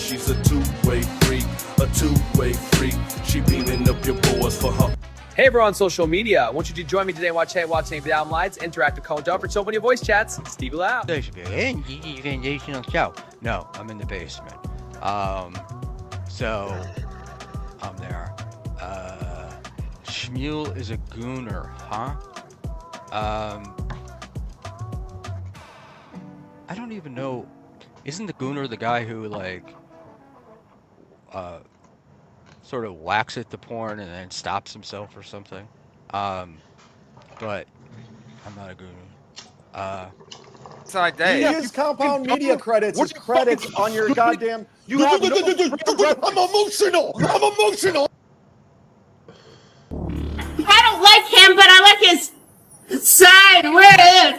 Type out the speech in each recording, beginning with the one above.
she's a two-way freak, a two-way freak. She beaming up your boys for her. Hey everyone on social media, I want you to join me today and watch the Album Lights, interactive comment up for so many voice chats. Steve Lau. This should be an foundational show. No, I'm in the basement. So I'm there. Shmuel is a gooner, huh? I don't even know. Isn't the gooner the guy who like sort of whacks at the porn and then stops himself or something? But I'm not a gooner. It's like You that. use compound media credits as credits on your goddamn. You have no. I'm emotional. I'm emotional. I don't like him, but I like his side where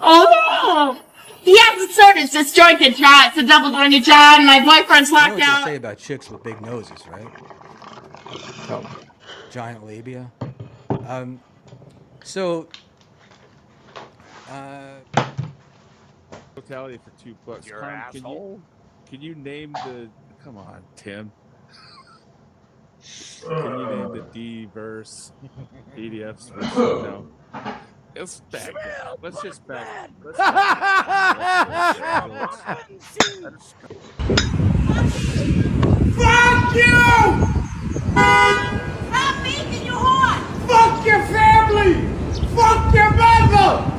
oh, he has a sort of disjointed jaw. It's a double-jointed jaw, and my boyfriend's You know locked what they down. say about chicks with big noses, right? Giant labia. Totality for $2. You're an asshole. Can you name the? Come on, Tim. Can you name the D verse EDFs? No. Let's back up. Let's just back. Let's Fuck you! Stop making you hot! Fuck your family! Fuck your mother!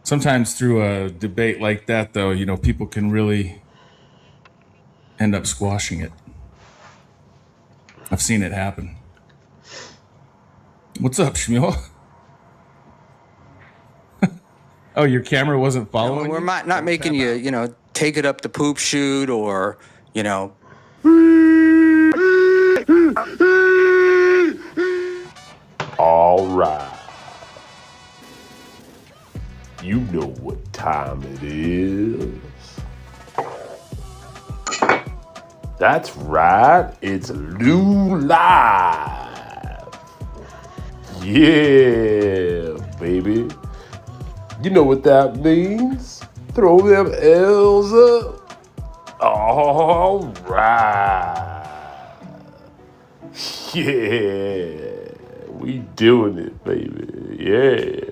Sometimes through a debate like that, though, you know, people can really end up squashing it. I've seen it happen. What's up, Shmuel? Oh, your camera wasn't following? We're not making you, you know, take it up the poop chute or, you know. All right. You know what time it is. That's right, it's Lew Live. Yeah, baby. You know what that means. Throw them L's up. All right. Yeah, we doing it, baby. Yeah.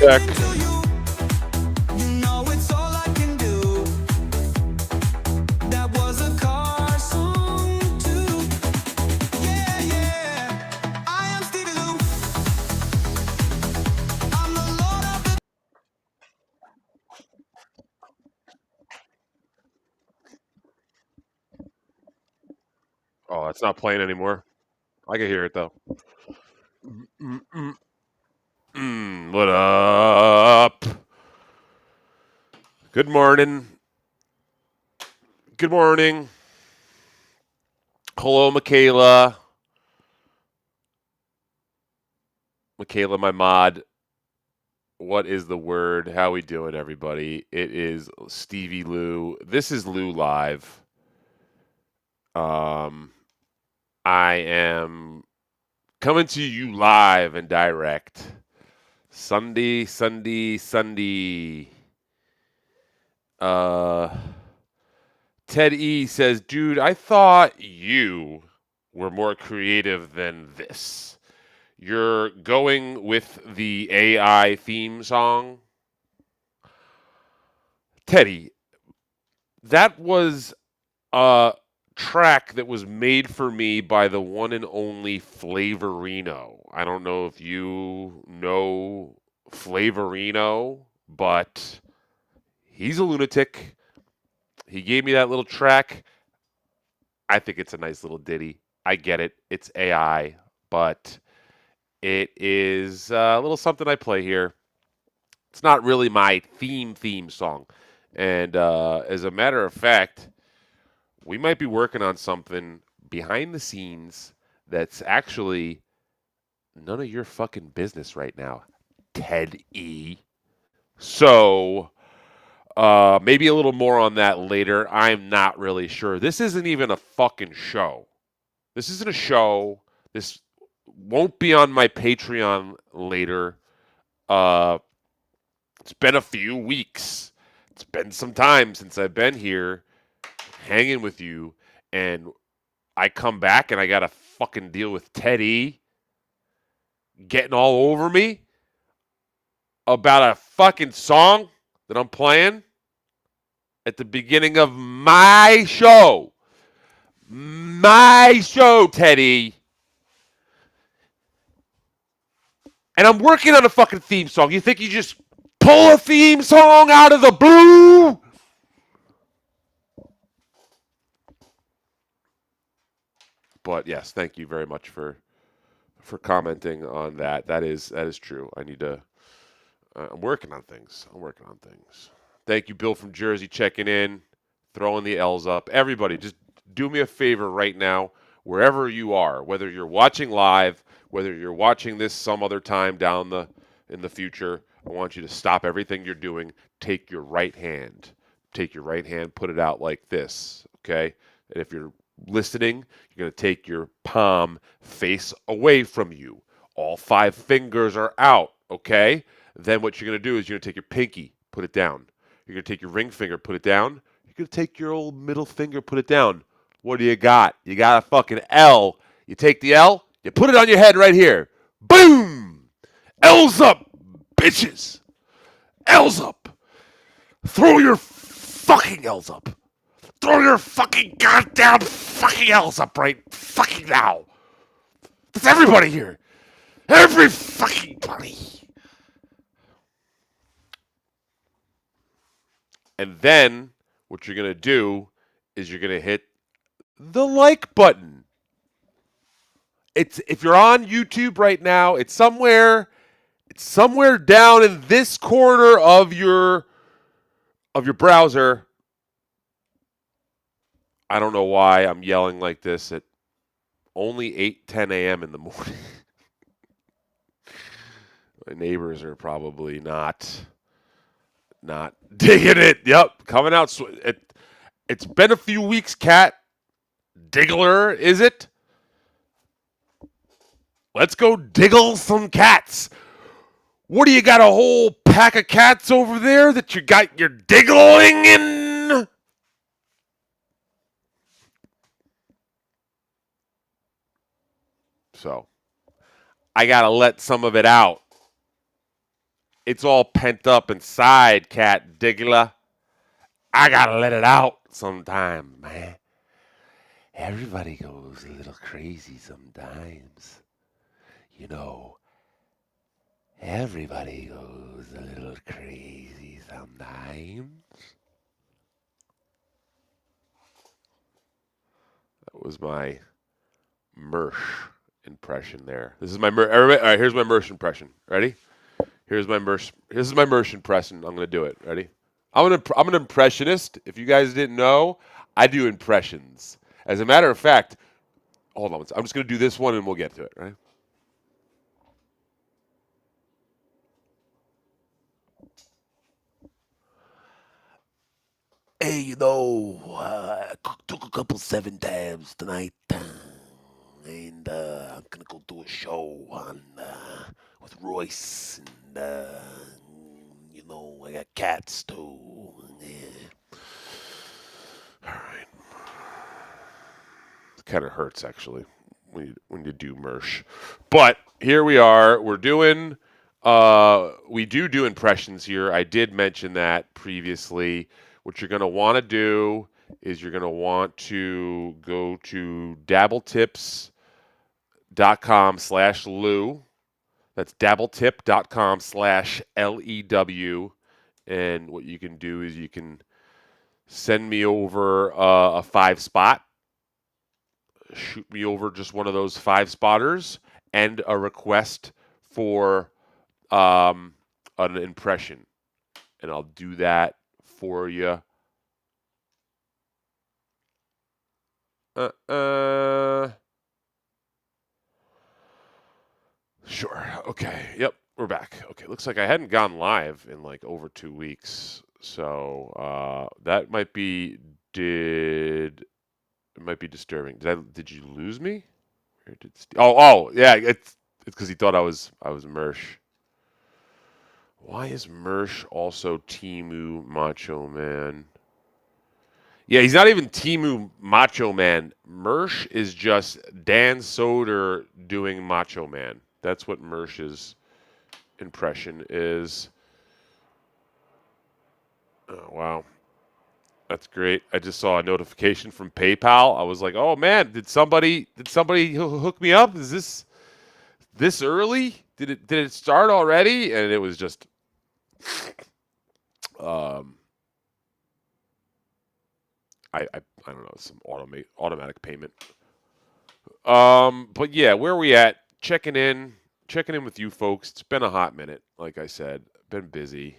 back. Oh, it's not playing anymore. I can hear it though. What up? Good morning. Good morning. Hello, Michaela. Michaela, my mod. What is the word? How we doing, everybody? It is Stevie Lou. This is Lou Live. I am coming to you live and direct. Sunday. Ted E says, dude, I thought you were more creative than this. You're going with the AI theme song. Teddy, that was a track that was made for me by the one and only Flavorino. I don't know if you know Flavorino, but he's a lunatic. He gave me that little track. I think it's a nice little ditty. I get it. It's AI, but it is a little something I play here. It's not really my theme song. And as a matter of fact, we might be working on something behind the scenes that's actually none of your fucking business right now, Ted E. So maybe a little more on that later. I'm not really sure. This isn't even a fucking show. This isn't a show. This won't be on my Patreon later. It's been a few weeks. It's been some time since I've been here hanging with you, and I come back and I got to fucking deal with Teddy getting all over me about a fucking song that I'm playing at the beginning of my show. My show, Teddy. And I'm working on a fucking theme song. You think you just pull a theme song out of the blue? But yes, thank you very much for commenting on that. That is true. I need to. I'm working on things. Thank you, Bill from Jersey, checking in, throwing the L's up. Everybody, just do me a favor right now, wherever you are, whether you're watching live, whether you're watching this some other time in the future. I want you to stop everything you're doing. Take your right hand, put it out like this, okay? And if you're listening, you're going to take your palm face away from you. All 5 fingers are out, okay? Then what you're going to do is you're going to take your pinky, put it down. You're going to take your ring finger, put it down. You're going to take your old middle finger, put it down. What do you got? You got a fucking L. You take the L, you put it on your head right here. Boom! L's up, bitches. L's up. Throw your fucking L's up. Throw your fucking goddamn fucking L's up right fucking now. That's everybody here. Every fucking buddy. And then what you're going to do is you're going to hit the like button. If you're on YouTube right now, it's somewhere down in this corner of your browser. I don't know why I'm yelling like this at only 8:10 a.m. in the morning. My neighbors are probably not digging it. Yep, coming out. It's been a few weeks, Cat. Diggler, is it? Let's go diggle some cats. What do you got, a whole pack of cats over there that you got your diggling in? So, I got to let some of it out. It's all pent up inside, Cat Diggler. I got to let it out sometime, man. Everybody goes a little crazy sometimes. You know, everybody goes a little crazy sometimes. That was my Mersh impression there. This is my all right, here's my Mersh impression. Ready? Here's my Mersh. This is my Mersh impression. I'm gonna do it. Ready? I'm an impressionist. If you guys didn't know, I do impressions. As a matter of fact, hold on. I'm just gonna do this one and we'll get to it. Right? Hey, I took a couple 7 tabs tonight, and I'm gonna go do a show with Royce, and I got cats too. Yeah. All right. It kind of hurts actually when you do Mersh, but here we are. We're doing. We do impressions here. I did mention that previously. What you're going to want to do is you're going to want to go to dabbletip.com/Lew. That's dabbletip.com/LEW. And what you can do is you can send me over a 5-spot. Shoot me over just one of those 5-spotters and a request for an impression, and I'll do that for you. Sure. Okay. Yep. We're back. Okay. Looks like I hadn't gone live in like over 2 weeks, so that might be disturbing. Did you lose me? Or did yeah. It's because he thought I was Mersh. Why is Mersh also Timu Macho Man? Yeah, he's not even Timu Macho Man. Mersh is just Dan Soder doing Macho Man. That's what Mersh's impression is. Oh, wow. That's great. I just saw a notification from PayPal. I was like, "Oh man, did somebody hook me up? Is this early? Did it start already?" And it was just I don't know, some automatic payment. But yeah, where are we at? Checking in with you folks. It's been a hot minute, like I said. Been busy.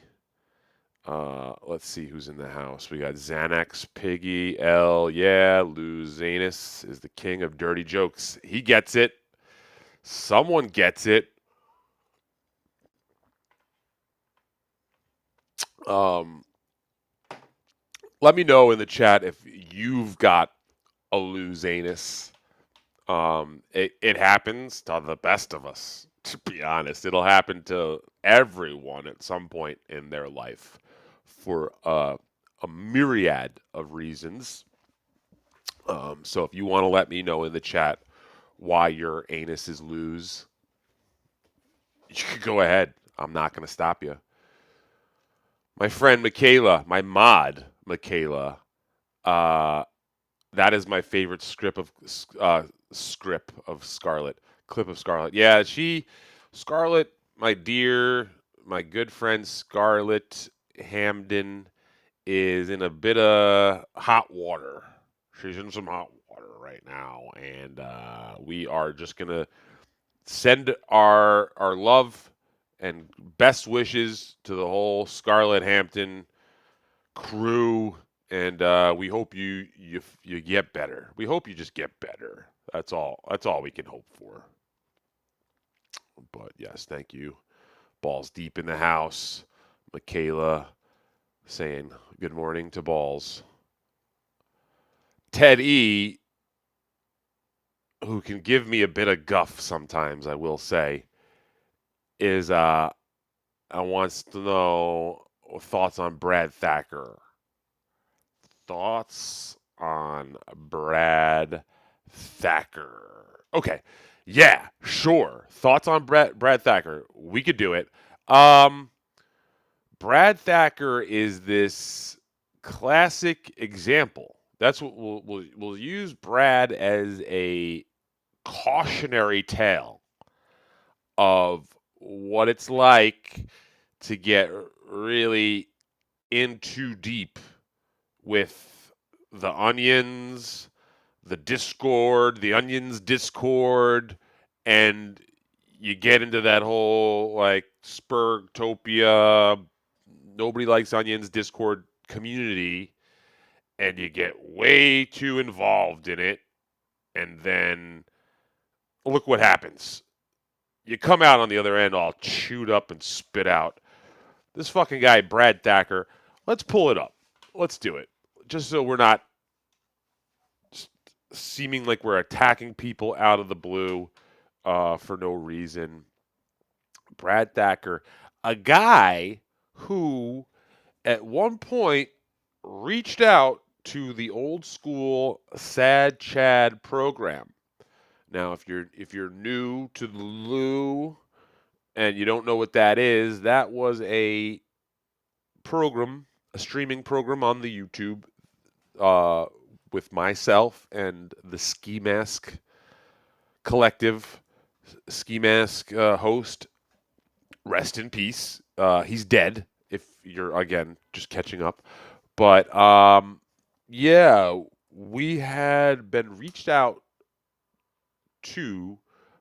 Let's see who's in the house. We got Xanax, Piggy, L. Yeah, Lew'S Anus is the king of dirty jokes. He gets it. Someone gets it. Let me know in the chat if you've got a Lew'S Anus. It happens to the best of us, to be honest. It'll happen to everyone at some point in their life for a myriad of reasons. So if you want to let me know in the chat why your anus is loose, you can go ahead. I'm not going to stop you. My friend Michaela, my mod Michaela, that is my favorite clip of Scarlett. Yeah, Scarlett, my dear, my good friend Scarlett Hamden is in a bit of hot water. She's in some hot water right now, and we are just gonna send our love and best wishes to the whole Scarlett Hampton crew. And we hope you get better. We hope you just get better. That's all we can hope for. But yes, thank you. Balls deep in the house. Michaela saying good morning to Balls. Ted E, who can give me a bit of guff sometimes, I will say, is wants to know thoughts on Brad Thacker. Thoughts on Brad Thacker. Okay. Yeah, sure. Thoughts on Brad Thacker. We could do it. Brad Thacker is this classic example. That's what we'll use Brad as a cautionary tale of what it's like to get really in too deep with the onions, the onions discord, and you get into that whole like Spurgtopia, nobody likes onions discord community, and you get way too involved in it, and then look what happens. You come out on the other end all chewed up and spit out. This fucking guy, Brad Thacker, let's pull it up. Let's do it. Just so we're not seeming like we're attacking people out of the blue for no reason. Brad Thacker, a guy who at one point reached out to the old school Sad Chad program. Now, if you're new to the Lou and you don't know what that is, that was a program, a streaming program on the YouTube uh, with myself and the Ski Mask Collective, Ski Mask host. Rest in peace. He's dead. If you're again just catching up, but yeah, we had been reached out to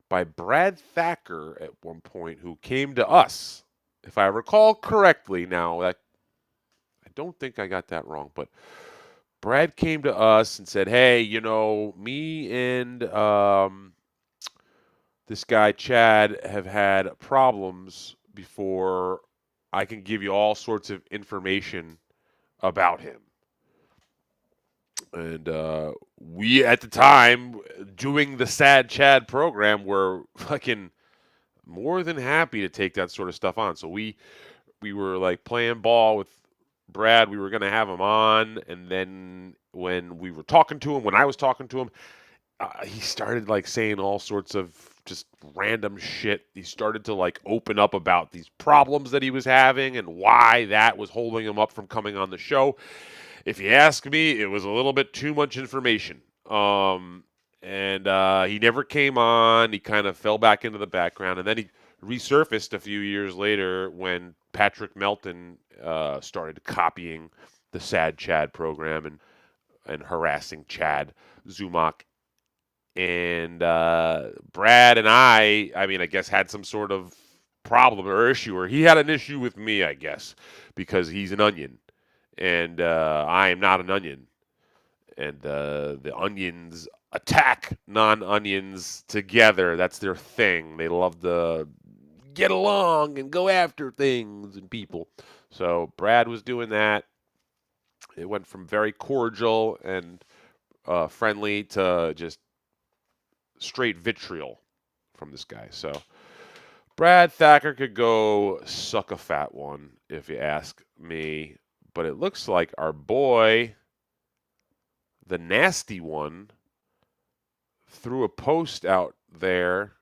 by Brad Thacker at one point, who came to us, if I recall correctly. Now, that I don't think I got that wrong, but Brad came to us and said, "Hey, me and this guy Chad have had problems before. I can give you all sorts of information about him." And we, at the time, doing the Sad Chad program, were fucking more than happy to take that sort of stuff on. So we were like playing ball with Brad. We were going to have him on, and then when we were talking to him, when I was talking to him, he started like saying all sorts of just random shit. He started to like open up about these problems that he was having and why that was holding him up from coming on the show. If you ask me, it was a little bit too much information. And he never came on. He kind of fell back into the background, and then he resurfaced a few years later when Patrick Melton started copying the Sad Chad program and harassing Chad Zumach. And Brad and I mean, I guess had some sort of problem or issue, or he had an issue with me, I guess, because he's an onion, and I am not an onion. And the onions attack non-onions together. That's their thing. They love to get along and go after things and people. So Brad was doing that. It went from very cordial and friendly to just straight vitriol from this guy. So Brad Thacker could go suck a fat one, if you ask me. But it looks like our boy, the nasty one, threw a post out there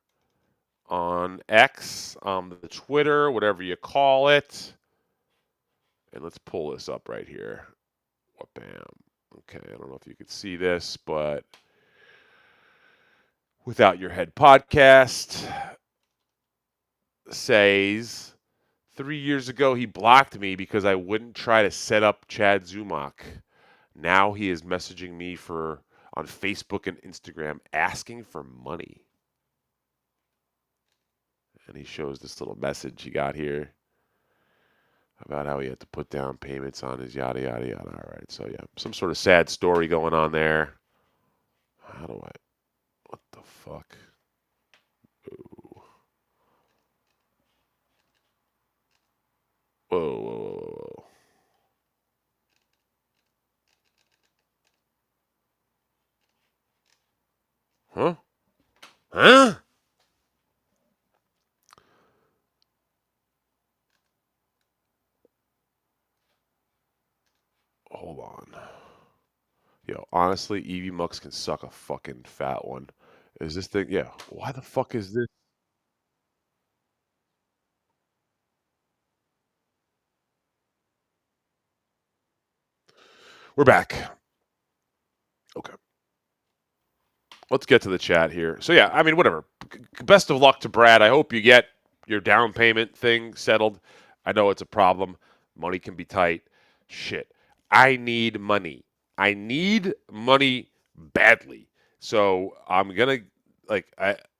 on X, on the Twitter, whatever you call it. And let's pull this up right here. Bam. Okay, I don't know if you could see this, but Without Your Head podcast says 3 years ago he blocked me because I wouldn't try to set up Chad Zumach. Now he is messaging me on Facebook and Instagram asking for money. And he shows this little message he got here about how he had to put down payments on his yada, yada, yada. All right, so yeah, some sort of sad story going on there. What the fuck? Ooh. Whoa, whoa, whoa, whoa. Huh? Huh? Hold on. Yo, honestly, Evie Mux can suck a fucking fat one. Is this thing? Yeah. Why the fuck is this? We're back. Okay. Let's get to the chat here. So yeah, I mean, whatever. Best of luck to Brad. I hope you get your down payment thing settled. I know it's a problem. Money can be tight. Shit. I need money. I need money badly. So I'm gonna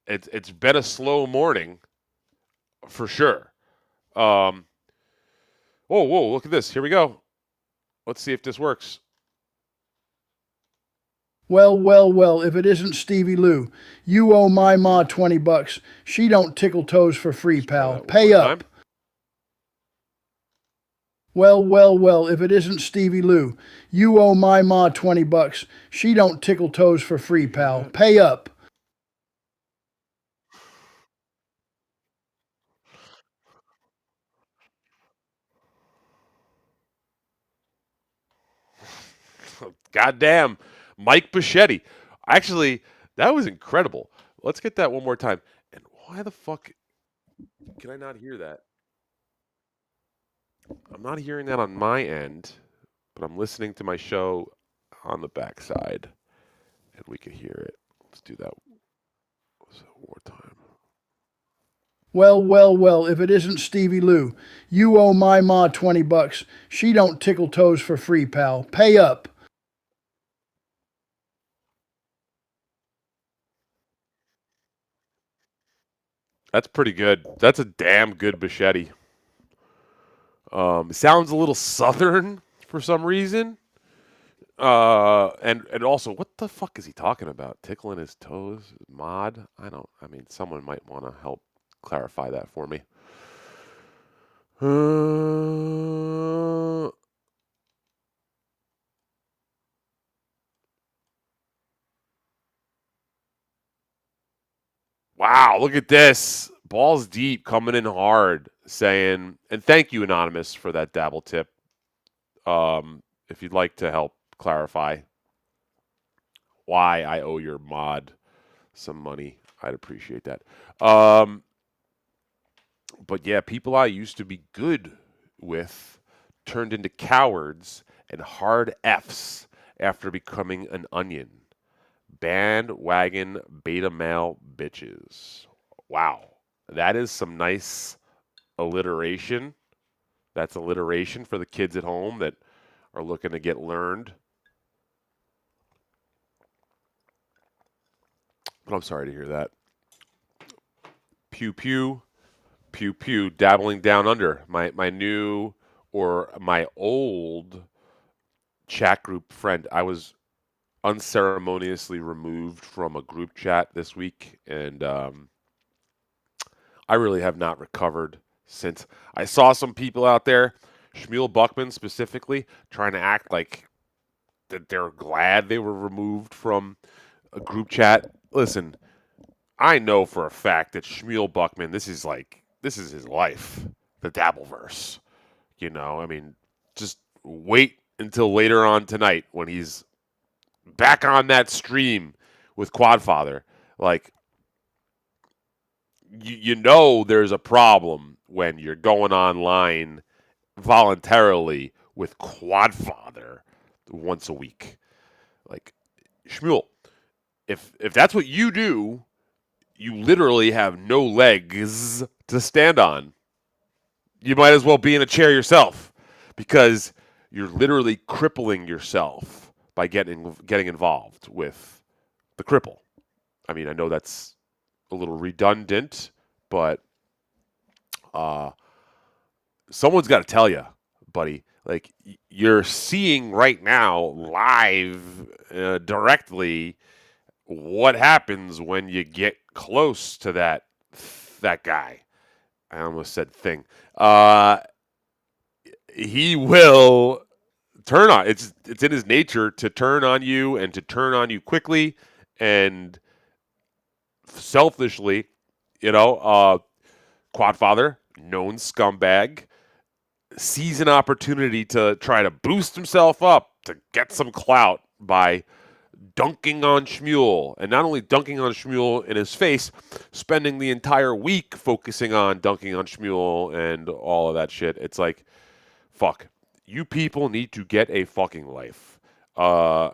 it's been a slow morning for sure. Whoa, look at this. Here we go. Let's see if this works. Well, well, well, if it isn't Stevie Lou, you owe my ma $20. She don't tickle toes for free, pal. Pay up. Well, well, well, if it isn't Stevie Lou, you owe my ma $20. She don't tickle toes for free, pal. Pay up. Goddamn, Mike Bichetti. Actually, that was incredible. Let's get that one more time. And why the fuck can I not hear that? I'm not hearing that on my end, but I'm listening to my show on the backside, and we can hear it. Let's do that one more time. Well, well, well, if it isn't Stevie Lou. You owe my ma $20. She don't tickle toes for free, pal. Pay up. That's pretty good. That's a damn good machete. Sounds a little southern for some reason. And also, what the fuck is he talking about? Tickling his toes? Mod? I mean, someone might want to help clarify that for me. Wow, look at this. Balls deep, coming in hard, saying, and thank you, Anonymous, for that dabble tip. If you'd like to help clarify why I owe your mod some money, I'd appreciate that. But yeah, people I used to be good with turned into cowards and hard Fs after becoming an onion. Bandwagon beta male bitches. Wow. That is some nice alliteration. That's alliteration for the kids at home that are looking to get learned. But I'm sorry to hear that. Pew pew, pew pew, dabbling down under. My new or my old chat group friend. I was unceremoniously removed from a group chat this week, and I really have not recovered since. I saw some people out there, Shmuel Buckman specifically, trying to act like that they're glad they were removed from a group chat. Listen, I know for a fact that Shmuel Buckman, this is his life, the Dabbleverse. You know, I mean, just wait until later on tonight when he's back on that stream with Quadfather. Like, you know there's a problem when you're going online voluntarily with Quadfather once a week. Like, Shmuel, if that's what you do, you literally have no legs to stand on. You might as well be in a chair yourself, because you're literally crippling yourself by getting involved with the cripple. I mean, I know that's a little redundant, but someone's got to tell you, buddy. Like, you're seeing right now, live, directly, what happens when you get close to that guy. I almost said thing. He will turn on. It's in his nature to turn on you, and to turn on you quickly and selfishly. You know, Quadfather, known scumbag, sees an opportunity to try to boost himself up, to get some clout by dunking on Shmuel. And not only dunking on Shmuel in his face, spending the entire week focusing on dunking on Shmuel and all of that shit. It's like, fuck. You people need to get a fucking life. You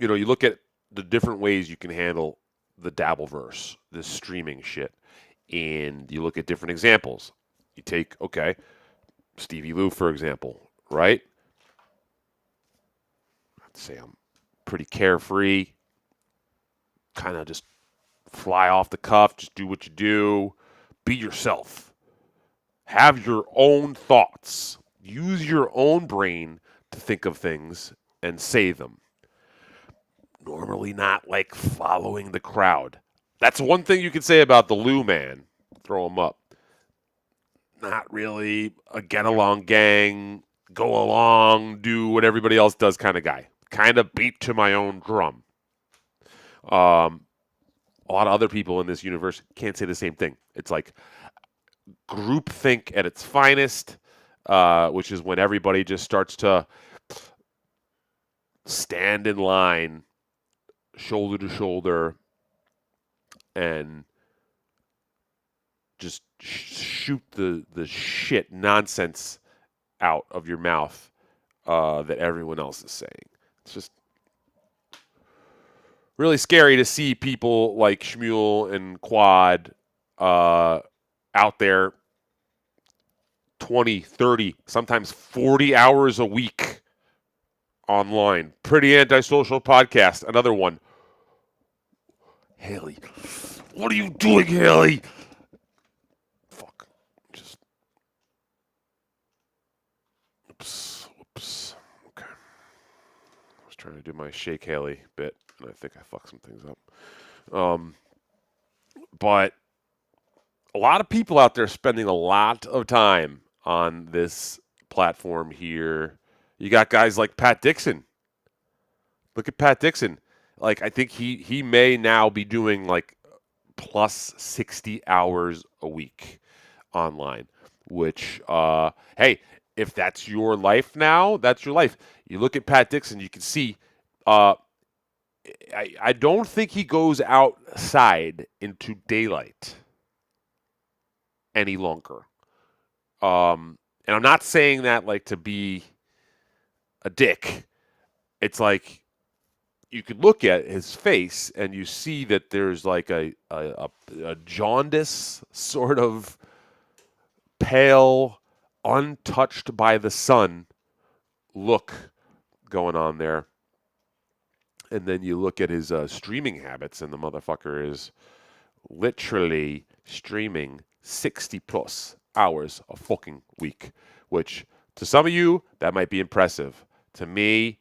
know, you look at the different ways you can handle the Dabbleverse, this streaming shit, and you look at different examples. You take, okay, Stevie Lou, for example, right? I'd say I'm pretty carefree, kind of just fly off the cuff, just do what you do, be yourself. Have your own thoughts. Use your own brain to think of things and say them. Normally not like following the crowd. That's one thing you can say about the Lou man. Throw him up. Not really a get-along gang, go along, do what everybody else does kind of guy. Kind of beat to my own drum. A lot of other people in this universe can't say the same thing. It's like groupthink at its finest, which is when everybody just starts to stand in line, shoulder to shoulder, and just shoot the shit nonsense out of your mouth that everyone else is saying. It's just really scary to see people like Shmuel and Quad out there 20, 30, sometimes 40 hours a week online. Pretty Antisocial Podcast, another one. Haley, what are you doing, Haley? Fuck. Just. Oops. Okay. I was trying to do my Shake Haley bit, and I think I fucked some things up. But a lot of people out there spending a lot of time on this platform here. You got guys like Pat Dixon. Look at Pat Dixon. Like, I think he may now be doing like plus 60 hours a week online, which, hey, if that's your life now, that's your life. You look at Pat Dixon, you can see, I don't think he goes outside into daylight any longer. And I'm not saying that like to be a dick. It's like you could look at his face and you see that there's like a jaundice, sort of pale, untouched by the sun look going on there. And then you look at his streaming habits, and the motherfucker is literally streaming 60 plus hours a fucking week, which to some of you, that might be impressive. To me,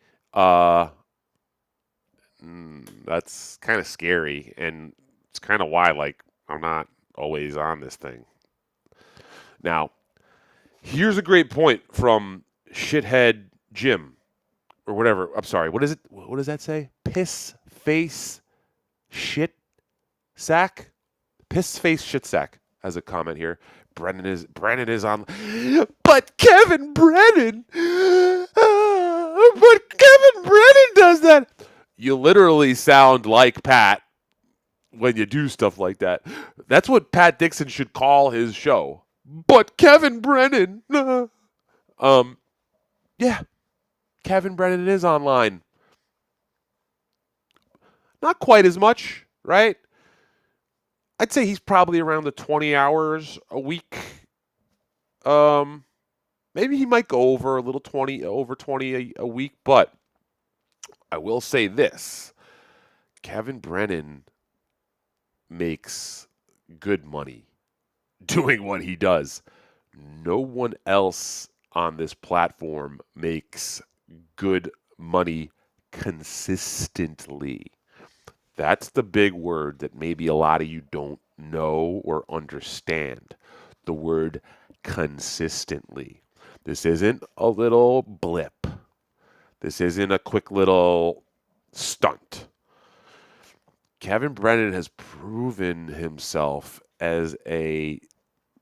that's kind of scary, and it's kind of why, like, I'm not always on this thing. Now, here's a great point from Shithead Jim, or whatever. I'm sorry, what is it? What does that say? Piss face shit sack? Piss face shit sack has a comment here. Brennan is on. But Kevin Brennan does that. You literally sound like Pat when you do stuff like that. That's what Pat Dixon should call his show. But Kevin Brennan. Yeah. Kevin Brennan is online. Not quite as much, right? I'd say he's probably around the 20 hours a week. Maybe he might go over 20 a week, but I will say this. Kevin Brennan makes good money doing what he does. No one else on this platform makes good money consistently. That's the big word that maybe a lot of you don't know or understand. The word consistently. This isn't a little blip. This isn't a quick little stunt. Kevin Brennan has proven himself as a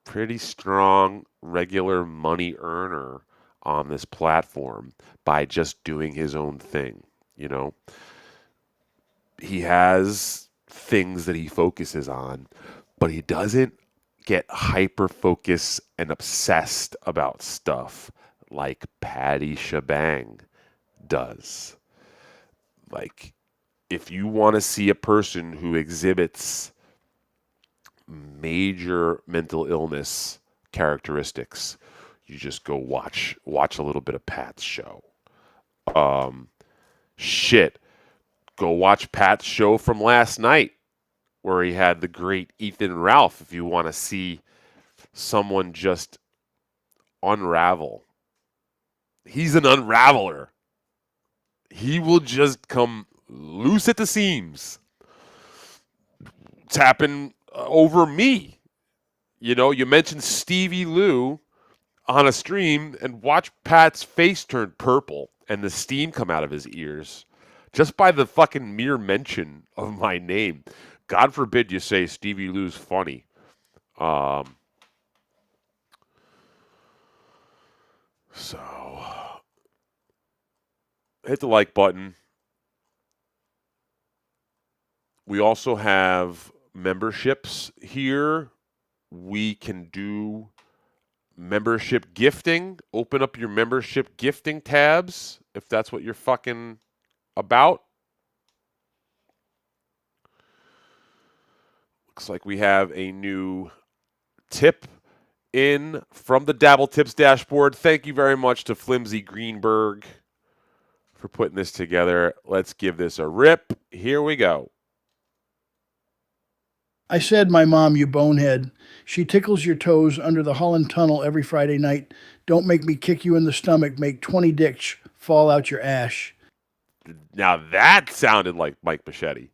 pretty strong regular money earner on this platform by just doing his own thing, you know. He has things that he focuses on, but he doesn't get hyper-focused and obsessed about stuff like Patty Shebang does. Like, if you want to see a person who exhibits major mental illness characteristics, you just go watch a little bit of Pat's show. Go watch Pat's show from last night where he had the great Ethan Ralph if you want to see someone just unravel. He's an unraveler. He will just come loose at the seams. It's happened over me. You know, you mentioned Stevie Lou on a stream and watch Pat's face turn purple and the steam come out of his ears just by the fucking mere mention of my name. God forbid you say Stevie Lou's funny. So, hit the like button. We also have memberships here. We can do membership gifting. Open up your membership gifting tabs if that's what you're fucking about. Looks like we have a new tip in from the Dabble Tips dashboard. Thank you very much to Flimsy Greenberg for putting this together. Let's give this a rip. Here we go. I said, my mom, you bonehead. She tickles your toes under the Holland Tunnel every Friday night. Don't make me kick you in the stomach. Make 20 dicks fall out your ash. Now that sounded like Mike Machete.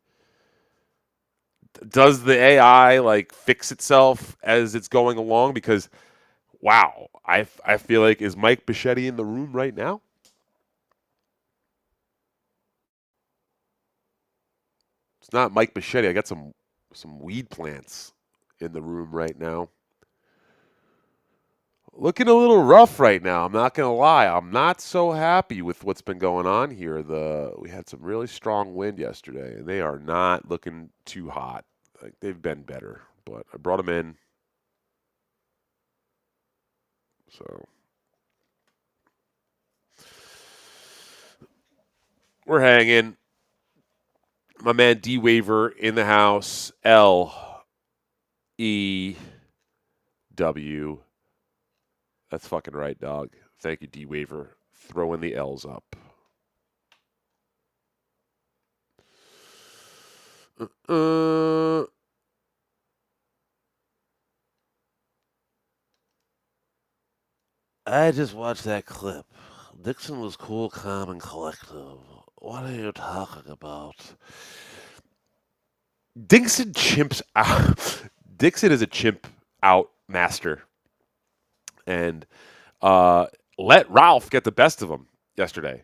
Does the AI like fix itself as it's going along? Because, wow, I feel like, is Mike Machete in the room right now? It's not Mike Machete. I got some weed plants in the room right now. Looking a little rough right now. I'm not going to lie. I'm not so happy with what's been going on here. We had some really strong wind yesterday, and they are not looking too hot. Like, they've been better, but I brought them in. So we're hanging. My man D Waver in the house. L-E-W. That's fucking right, dog. Thank you, D Waver. Throwing the L's up. I just watched that clip. Dixon was cool, calm, and collective. What are you talking about? Dixon chimps out. Dixon is a chimp out master. And let Ralph get the best of him yesterday.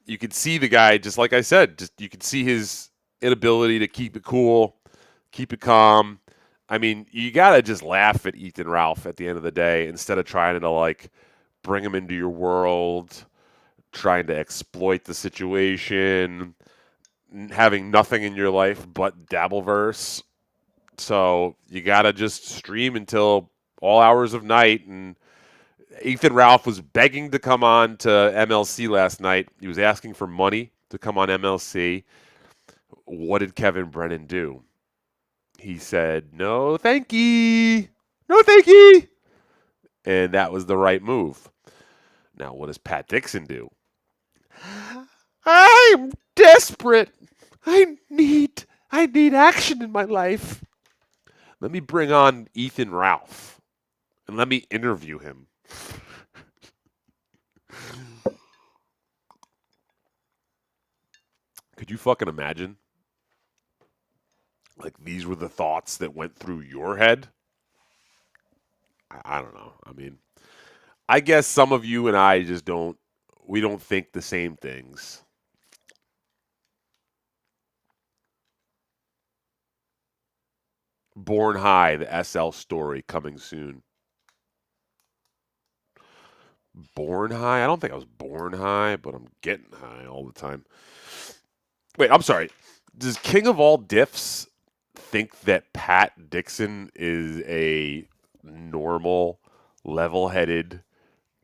You could see the guy, just like I said, you could see his inability to keep it cool, keep it calm. I mean, you got to just laugh at Ethan Ralph at the end of the day instead of trying to, like, bring him into your world, trying to exploit the situation, having nothing in your life but Dabbleverse. So you got to just stream until all hours of night. And Ethan Ralph was begging to come on to MLC last night. He was asking for money to come on MLC. What did Kevin Brennan do? He said, no, thank ye. No, thank ye. And that was the right move. Now, what does Pat Dixon do? I'm desperate. I need action in my life. Let me bring on Ethan Ralph and let me interview him. Could you fucking imagine? Like, these were the thoughts that went through your head? I don't know. I mean, I guess some of you and I just don't think the same things. Born High, the SL story coming soon. Born high? I don't think I was born high, but I'm getting high all the time. Wait, I'm sorry. Does King of All Diffs think that Pat Dixon is a normal, level-headed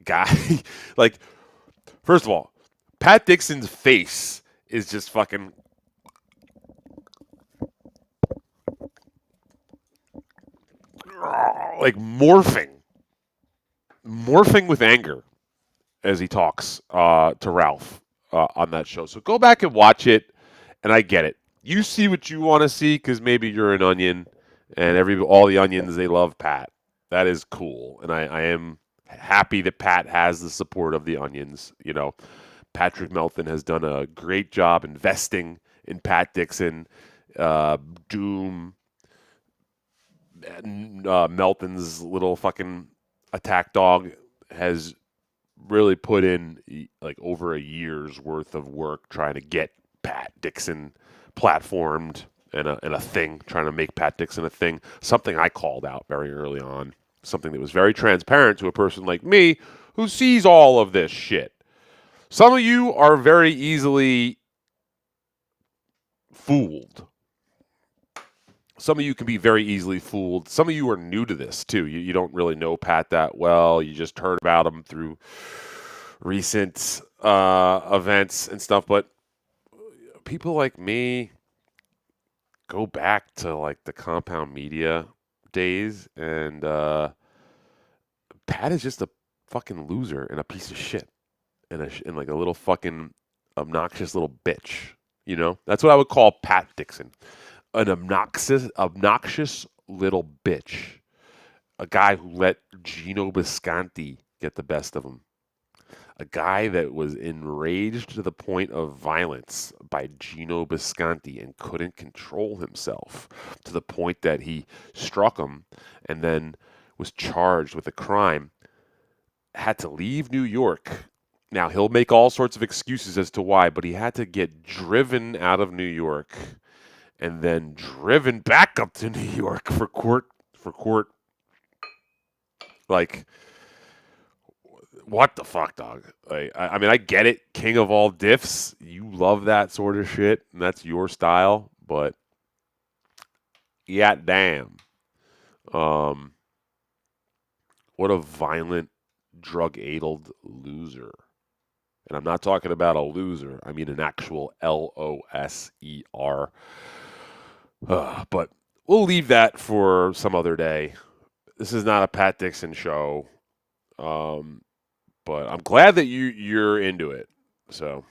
guy? Like, first of all, Pat Dixon's face is just fucking... like morphing with anger as he talks to Ralph on that show. So go back and watch it, and I get it. You see what you want to see because maybe you're an onion, and all the onions, they love Pat. That is cool, and I am happy that Pat has the support of the onions. You know, Patrick Melton has done a great job investing in Pat Dixon. Doom, Melton's little fucking attack dog, has really put in like over a year's worth of work trying to get Pat Dixon platformed and a thing, trying to make Pat Dixon a thing. Something I called out very early on. Something that was very transparent to a person like me who sees all of this shit. Some of you are very easily fooled. some of you can be very easily fooled. Some of you are new to this too. You don't really know Pat that well. You just heard about him through recent events and stuff. But people like me go back to like the Compound Media days, and Pat is just a fucking loser and a piece of shit, and like a little fucking obnoxious little bitch. You know, that's what I would call Pat Dixon, an obnoxious little bitch, a guy who let Gino Bisconti get the best of him, a guy that was enraged to the point of violence by Gino Bisconti and couldn't control himself to the point that he struck him and then was charged with a crime, had to leave New York. Now, he'll make all sorts of excuses as to why, but he had to get driven out of New York and then driven back up to New York for court. Like, what the fuck, dog? Like, I mean, I get it. King of all diffs. You love that sort of shit, and that's your style, but yeah, damn. What a violent, drug-addled loser. And I'm not talking about a loser. I mean an actual Loser. But we'll leave that for some other day. This is not a Pat Dixon show. But I'm glad that you're into it. So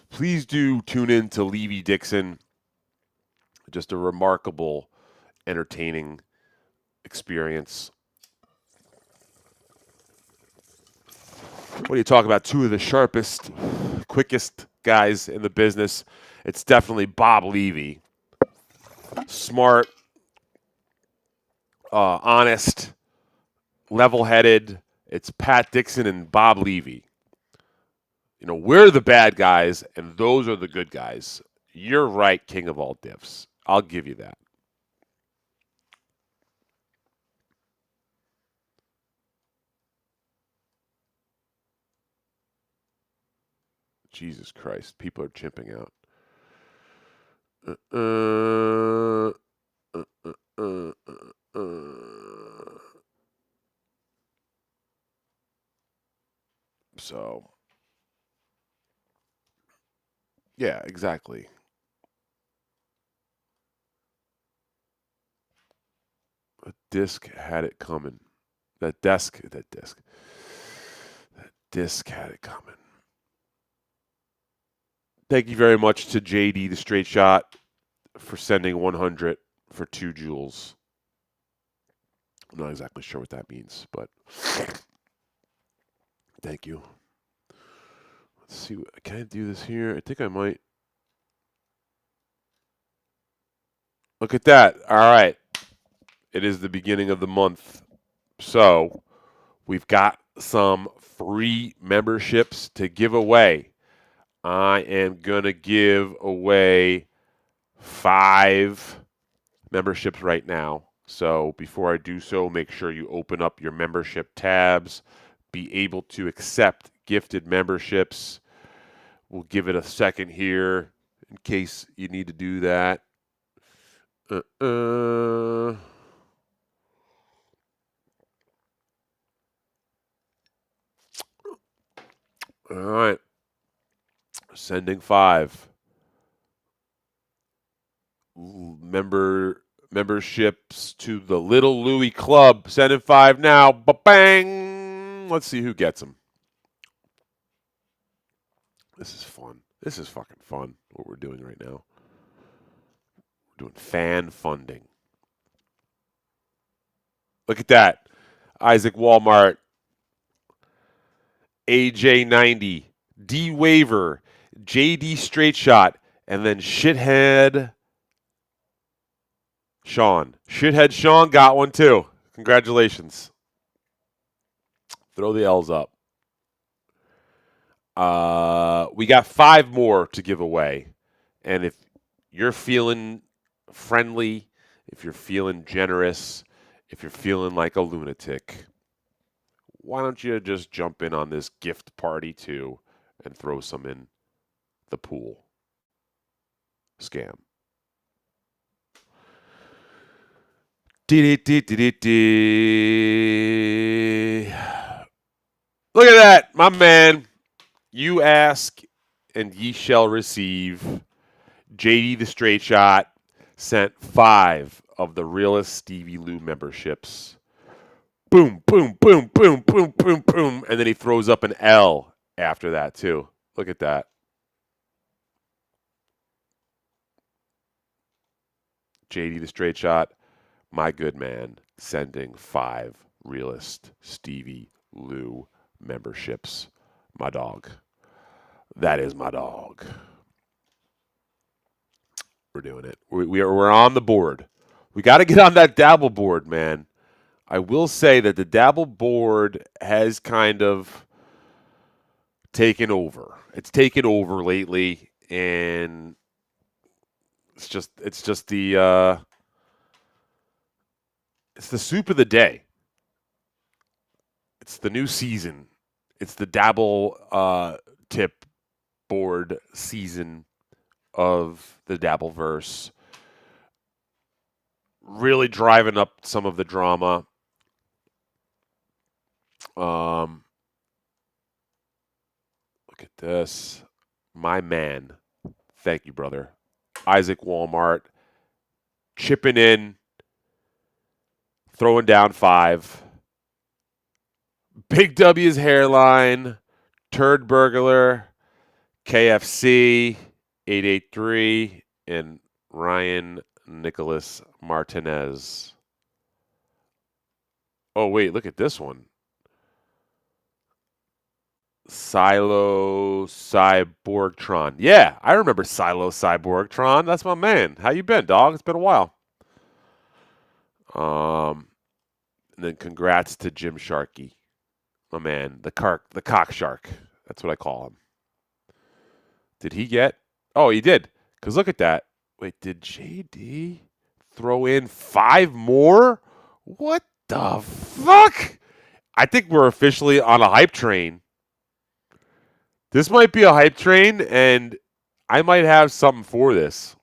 please do tune in to Levy Dixon. Just a remarkable, entertaining experience. When you talk about two of the sharpest, quickest guys in the business, it's definitely Bob Levy. Smart, honest, level-headed. It's Pat Dixon and Bob Levy. You know, we're the bad guys, and those are the good guys. You're right, king of all diffs. I'll give you that. Jesus Christ, people are chimping out. So, yeah, exactly. A disc had it coming. That disc had it coming. Thank you very much to JD, the straight shot, for sending 100 for 2 joules. I'm not exactly sure what that means, but thank you. Let's see. Can I do this here? I think I might. Look at that. All right. It is the beginning of the month. So we've got some free memberships to give away. I am going to give away 5 memberships right now. So before I do so, make sure you open up your membership tabs, be able to accept gifted memberships. We'll give it a second here in case you need to do that. All right. Sending 5. Memberships to the Little Louie Club. Sending 5 now. Ba-bang! Let's see who gets them. This is fun. This is fucking fun, what we're doing right now. We're doing fan funding. Look at that. Isaac Walmart. AJ90. D Waiver. JD Straight Shot. And then Shithead Sean. Shithead Sean got one too. Congratulations. Throw the L's up. We got 5 more to give away. And if you're feeling friendly, if you're feeling generous, if you're feeling like a lunatic, why don't you just jump in on this gift party too and throw some in the pool scam? Look at that, my man. You ask and ye shall receive. JD the Straight Shot sent 5 of the realest Stevie Lou memberships. Boom, boom, boom, boom, boom, boom, boom. And then he throws up an L after that, too. Look at that. JD the Straight Shot, my good man, sending 5 realist Stevie Lou memberships. My dog. That is my dog. We're doing it. We're on the board. We got to get on that dabble board, man. I will say that the dabble board has kind of taken over. It's taken over lately, and it's just the it's the soup of the day. It's the new season. It's the dabble tip board season of the Dabbleverse. Really driving up some of the drama. Look at this. My man. Thank you, brother. Isaac Walmart. Chipping in. Throwing down 5. Big W's hairline. Turd Burglar. KFC. 883. And Ryan Nicholas Martinez. Oh, wait. Look at this one. Silo Cyborgtron. Yeah, I remember Silo Cyborgtron. That's my man. How you been, dog? It's been a while. And then congrats to Jim Sharkey, my man, the cock shark. That's what I call him. Did he get? Oh, he did. Because look at that. Wait, did JD throw in 5 more? What the fuck? I think we're officially on a hype train. This might be a hype train, and I might have something for this.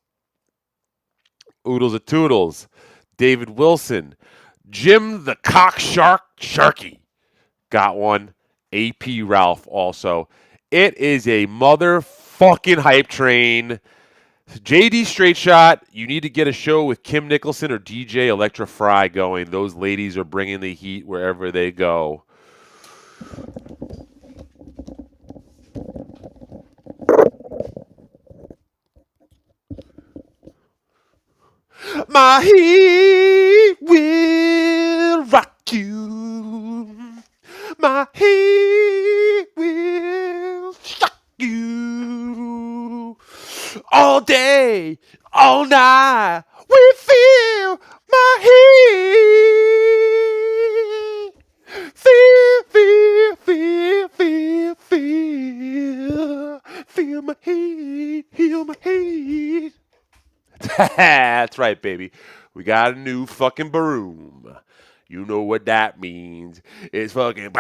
Oodles of Toodles, David Wilson, Jim the Cock Shark Sharky got one. AP Ralph also. It is a motherfucking hype train. JD Straight Shot, you need to get a show with Kim Nicholson or DJ Electra Fry going. Those ladies are bringing the heat wherever they go. My heat will rock you. My heat will shock you. All day, all night, we feel my heat. Feel my heat, feel my heat. That's right, baby. We got a new fucking broom. You know what that means. It's fucking.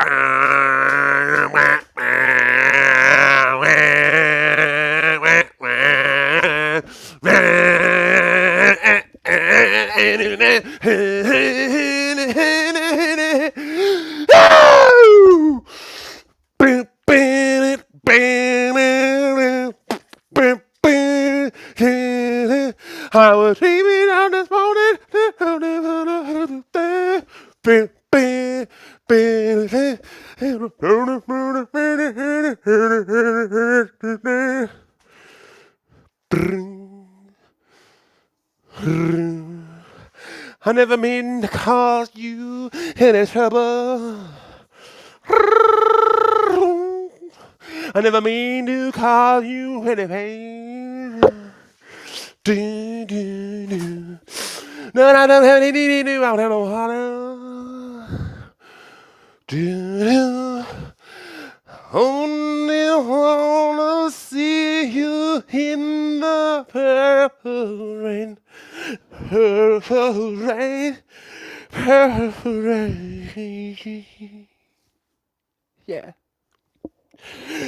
I was dreaming on this morning. I never mean to cause you any trouble. I never mean to cause you any pain. Do, do, do. No, I don't have any do. I don't know how to. Do, do. Only wanna see you in the purple rain. Purple rain. Purple rain. Yeah.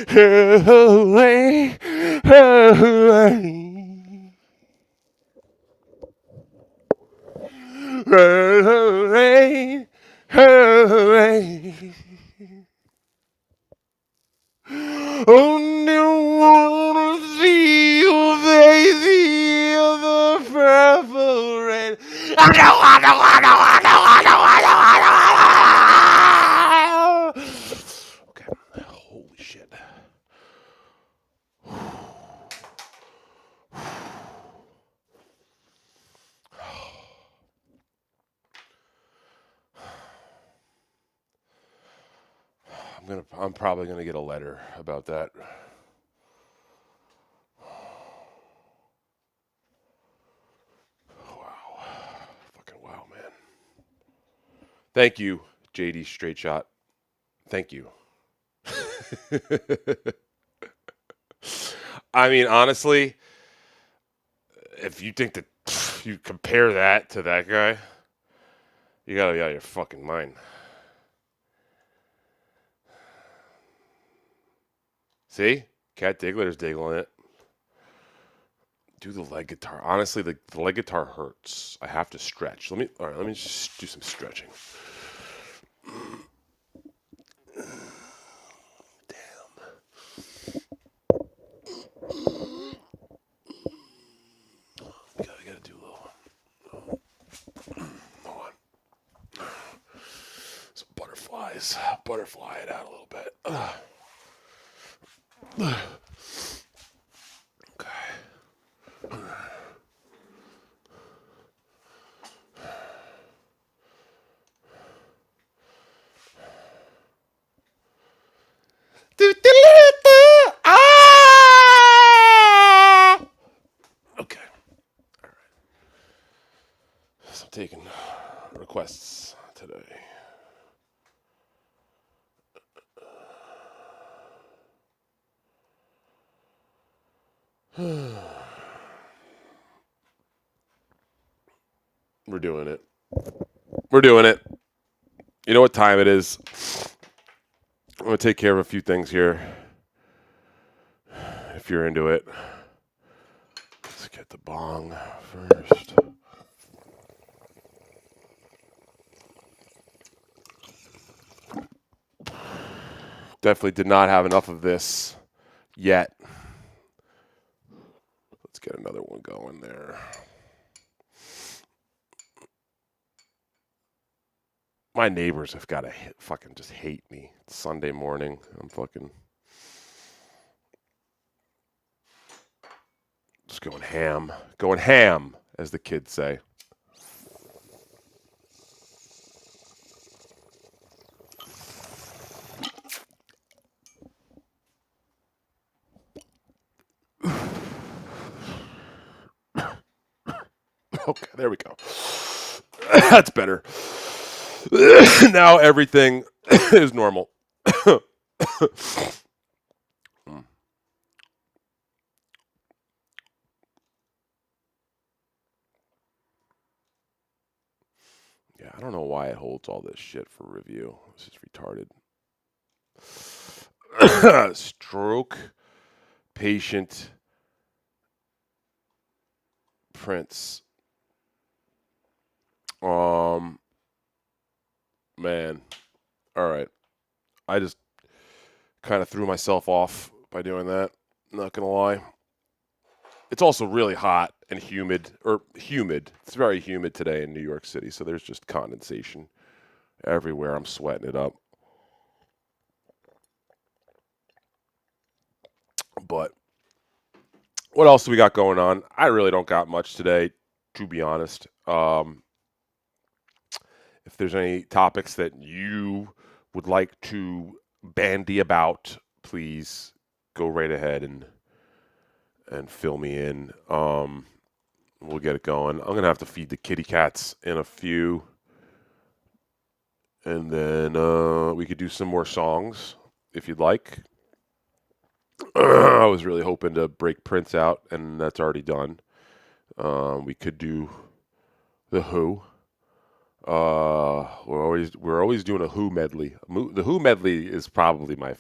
Hooray, hooray. Hooray, hooray. Only wanna see your face in the purple rain. I don't wanna. Okay, holy shit. I'm probably gonna get a letter about that. Wow. Fucking wow, man. Thank you, JD Straight Shot. Thank you. I mean, honestly, if you think that you compare that to that guy, you gotta be out of your fucking mind. See? Cat Diggler's diggling it. Do the leg guitar. Honestly, the leg guitar hurts. I have to stretch. Let me just do some stretching. I gotta do a little. Hold on. Some butterflies. Butterfly it out a little bit. Okay. Okay. All right. So I'm taking requests today. We're doing it. We're doing it. You know what time it is? I'm going to take care of a few things here. If you're into it. Let's get the bong first. Definitely did not have enough of this yet. Let's get another one going there. My neighbors have got to fucking just hate me. It's Sunday morning. I'm fucking just going ham. Going ham, as the kids say. Okay, there we go. That's better. Now everything is normal. Yeah, I don't know why it holds all this shit for review. This is retarded. Stroke patient Prince. Man. All right. I just kind of threw myself off by doing that. Not going to lie. It's also really hot and humid. It's very humid today in New York City, so there's just condensation everywhere. I'm sweating it up. But what else do we got going on? I really don't got much today, to be honest. If there's any topics that you would like to bandy about, please go right ahead and fill me in. We'll get it going. I'm gonna have to feed the kitty cats in a few, and then we could do some more songs if you'd like. I was really hoping to break Prince out, and that's already done. We could do The Who. We're always doing a Who medley. The Who medley is probably my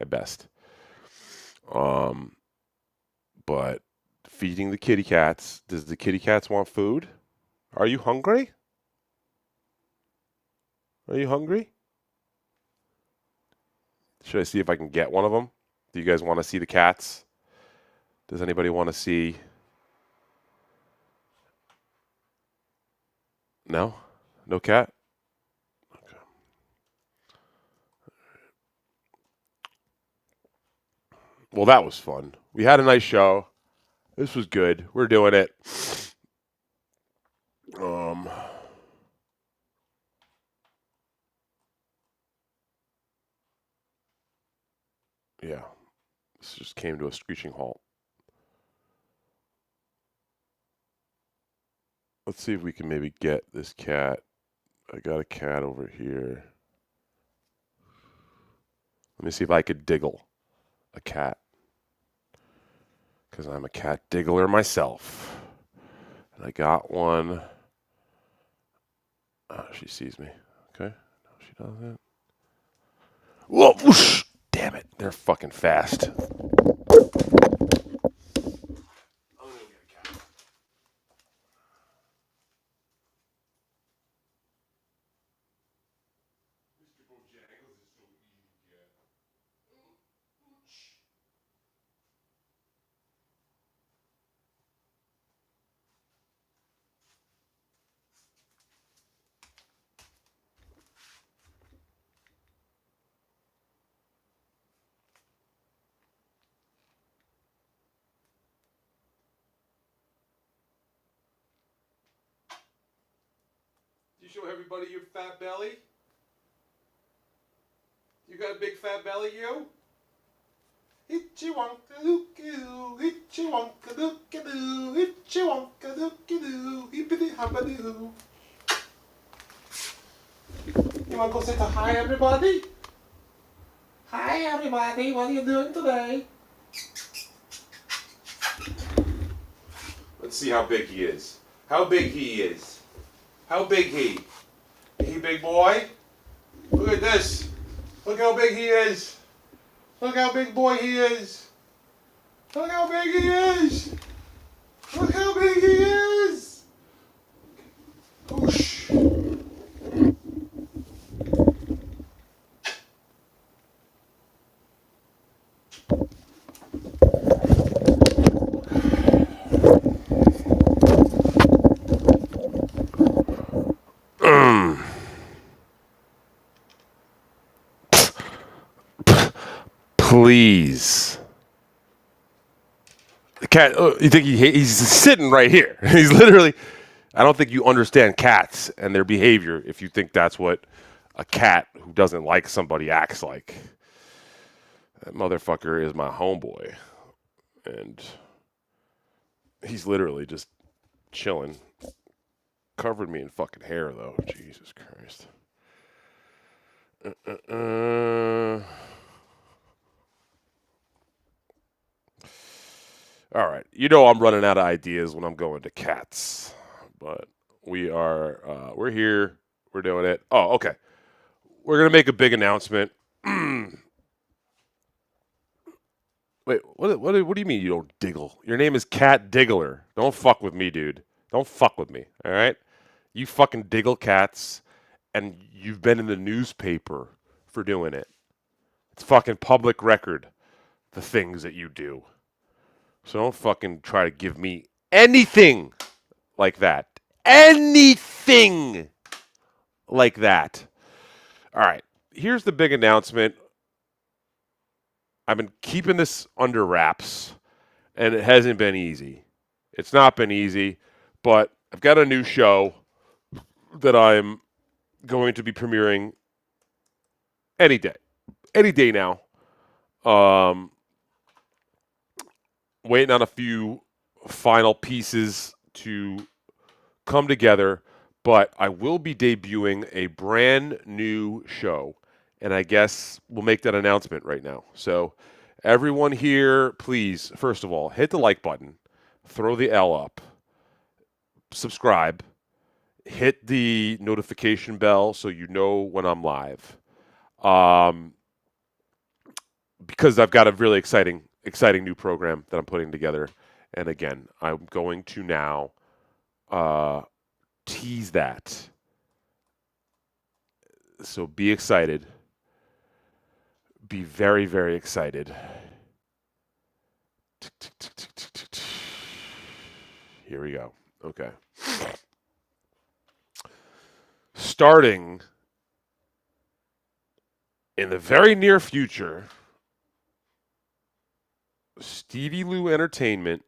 best. But feeding the kitty cats. Does the kitty cats want food? Are you hungry? Are you hungry? Should I see if I can get one of them? Do you guys want to see the cats? Does anybody want to see? No? No cat? Okay. Well, that was fun. We had a nice show. This was good. We're doing it. Yeah. This just came to a screeching halt. Let's see if we can maybe get this cat. I got a cat over here. Let me see if I could diggle a cat. Because I'm a cat diggler myself. And I got one. Oh, she sees me. Okay. No, she doesn't. Whoa! Whoosh! Damn it. They're fucking fast. You show everybody your fat belly? You got a big fat belly, you? Itchy wonka dookie doo, itchy wonka dookie doo, itchy wonka dookie doo, hippity hoppity doo. You want to go say hi, everybody? Hi, everybody. What are you doing today? Let's see how big he is. How big he is. How big he? He big boy? Look at this. Look how big he is. Look how big boy he is. Look how big he is. Look how big he is. Whoosh. Please. The cat, you think he's sitting right here. He's literally, I don't think you understand cats and their behavior if you think that's what a cat who doesn't like somebody acts like. That motherfucker is my homeboy. And he's literally just chilling. Covered me in fucking hair, though. Jesus Christ. All right. You know I'm running out of ideas when I'm going to cats. But we're here. We're doing it. Oh, okay. We're going to make a big announcement. Wait, what do you mean you don't diggle? Your name is Cat Diggler. Don't fuck with me, dude. Don't fuck with me, all right? You fucking diggle cats, and you've been in the newspaper for doing it. It's fucking public record, the things that you do. So don't fucking try to give me anything like that. Anything like that. All right, here's the big announcement. I've been keeping this under wraps, and it hasn't been easy. It's not been easy, but I've got a new show that I'm going to be premiering any day. Any day now. Waiting on a few final pieces to come together, but I will be debuting a brand new show, and I guess we'll make that announcement right now. So everyone here, please, first of all, hit the like button, throw the L up, subscribe. hit the notification bell so you know when I'm live. Because I've got a really exciting new program that I'm putting together. And again, I'm going to now tease that. So be excited. Be very, very excited. Here we go. Okay. Starting in the very near future, Stevie Lou Entertainment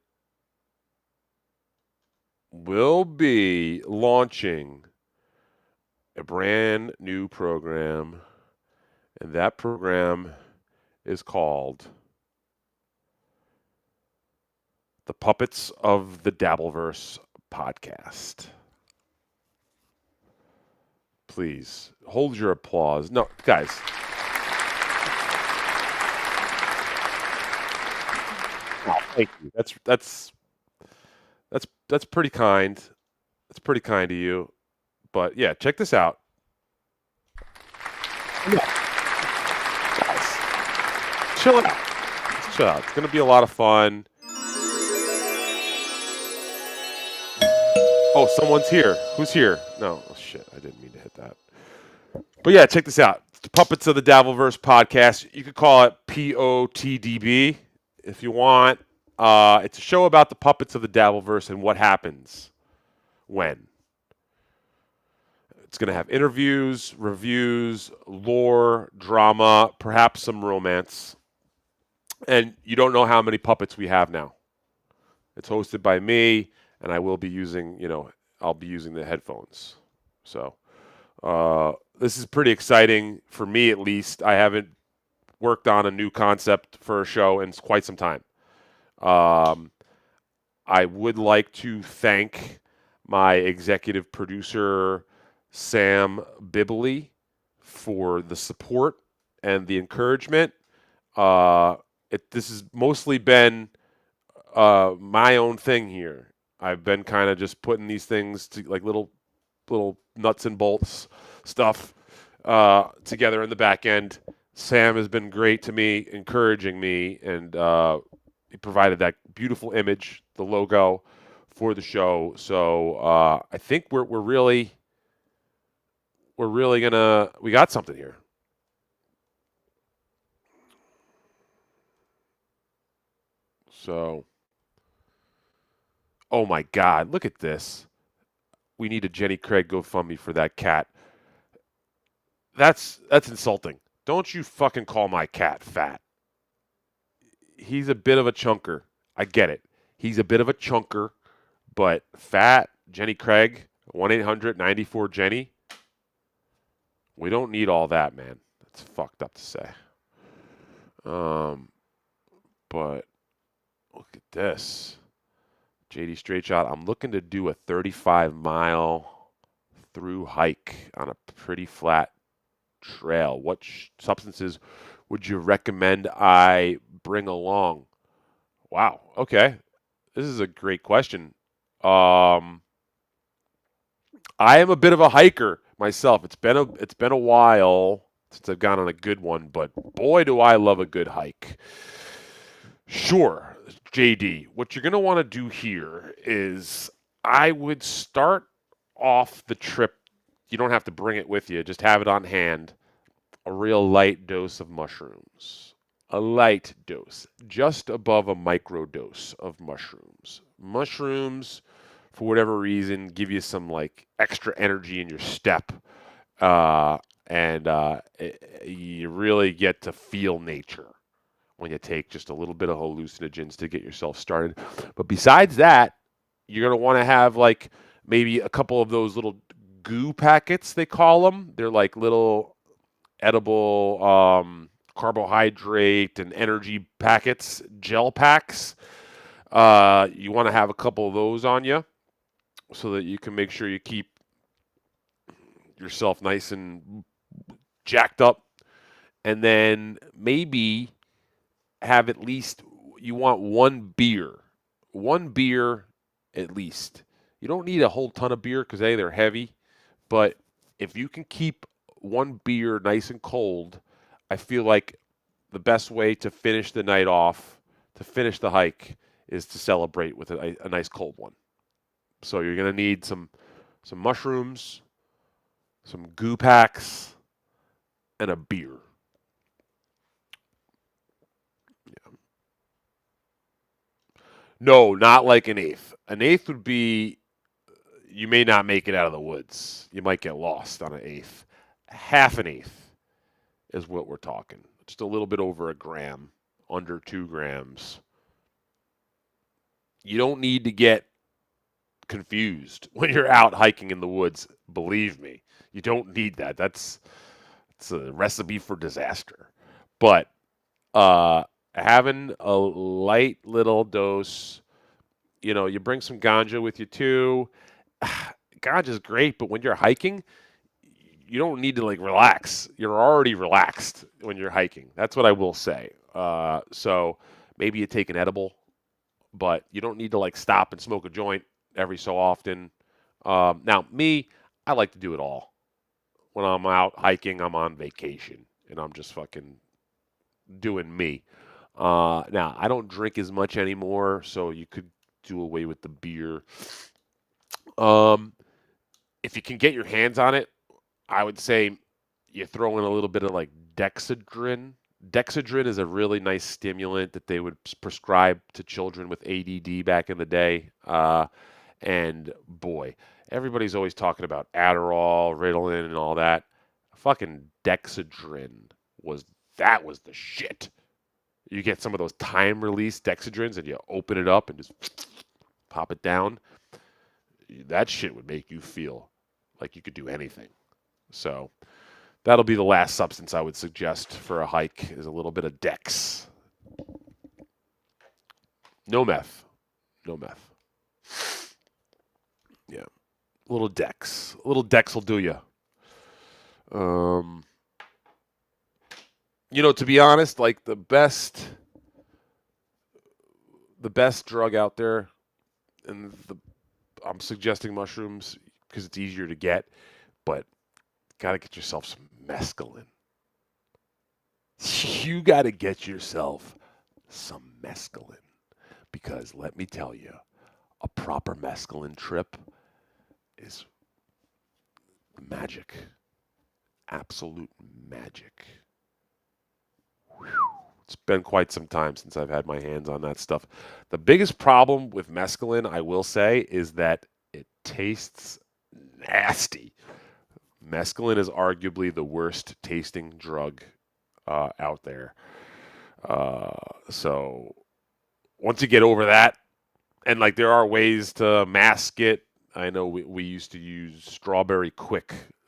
will be launching a brand new program, and that program is called The Puppets of the Dabbleverse Podcast. Please hold your applause. No, guys. Oh, thank you. That's pretty kind. That's pretty kind of you. But yeah, check this out. Guys, chill out. Let's chill out. It's gonna be a lot of fun. Oh, someone's here. Who's here? No, oh, shit. I didn't mean to hit that. But yeah, check this out. It's the Puppets of the Dabbleverse podcast. You could call it POTDB if you want. It's a show about the puppets of the Dabbleverse and what happens when. It's going to have interviews, reviews, lore, drama, perhaps some romance. And you don't know how many puppets we have now. It's hosted by me, and I will be using, I'll be using the headphones. So this is pretty exciting for me, at least. I haven't worked on a new concept for a show in quite some time. I would like to thank my executive producer, Sam Bibley, for the support and the encouragement. This has mostly been my own thing here. I've been kind of just putting these things to like little nuts and bolts stuff together in the back end. Sam has been great to me, encouraging me, and he provided that beautiful image, the logo for the show. So I think we're really we got something here. So, oh my God, look at this. We need a Jenny Craig GoFundMe for that cat. That's insulting. Don't you fucking call my cat fat. He's a bit of a chunker. I get it. He's a bit of a chunker, but fat, Jenny Craig, 1-800-94-JENNY. We don't need all that, man. That's fucked up to say. But look at this. JD Straight Shot. I'm looking to do a 35-mile through hike on a pretty flat trail. What substances would you recommend I bring along? Wow. Okay. This is a great question. I am a bit of a hiker myself. It's been a while since I've gone on a good one, but boy, do I love a good hike. Sure, JD, what you're going to want to do here is I would start off the trip. You don't have to bring it with you. Just have it on hand. A real light dose of mushrooms. A light dose, just above a micro dose of mushrooms. Mushrooms, for whatever reason, give you some like extra energy in your step. You really get to feel nature when you take just a little bit of hallucinogens to get yourself started. But besides that, you're going to want to have like maybe a couple of those little goo packets, they call them. They're like little edible carbohydrate and energy packets, gel packs. You want to have a couple of those on you so that you can make sure you keep yourself nice and jacked up. And then maybe have at least, you want one beer at least. You don't need a whole ton of beer because they're heavy, but if you can keep one beer nice and cold, I feel like the best way to finish the night off, to finish the hike, is to celebrate with a nice cold one. So you're going to need some mushrooms, some goo packs, and a beer. Yeah. No, not like an eighth. An eighth would be, you may not make it out of the woods. You might get lost on an eighth. Half an eighth is what we're talking. Just a little bit over a gram, under 2 grams. You don't need to get confused when you're out hiking in the woods. Believe me, you don't need that. It's a recipe for disaster. But having a light little dose, you bring some ganja with you too. Ganja's great, but when you're hiking, you don't need to relax. You're already relaxed when you're hiking. That's what I will say. So maybe you take an edible, but you don't need to stop and smoke a joint every so often. Now, me, I like to do it all. When I'm out hiking, I'm on vacation, and I'm just fucking doing me. Now, I don't drink as much anymore, so you could do away with the beer. If you can get your hands on it, I would say you throw in a little bit of dexedrine. Dexedrine is a really nice stimulant that they would prescribe to children with ADD back in the day. And boy, everybody's always talking about Adderall, Ritalin, and all that. Fucking Dexedrine was the shit. You get some of those time-release Dexedrines and you open it up and just pop it down. That shit would make you feel like you could do anything. So that'll be the last substance I would suggest for a hike, is a little bit of Dex. No meth. Yeah. A little Dex. A little Dex will do you. To be honest, the best drug out there, and I'm suggesting mushrooms because it's easier to get, but got to get yourself some mescaline. You got to get yourself some mescaline, because let me tell you, a proper mescaline trip is magic. Absolute magic. Whew. It's been quite some time since I've had my hands on that stuff. The biggest problem with mescaline, I will say, is that it tastes nasty. Mescaline is arguably the worst tasting drug out there. So once you get over that, and there are ways to mask it. I know we used to use strawberry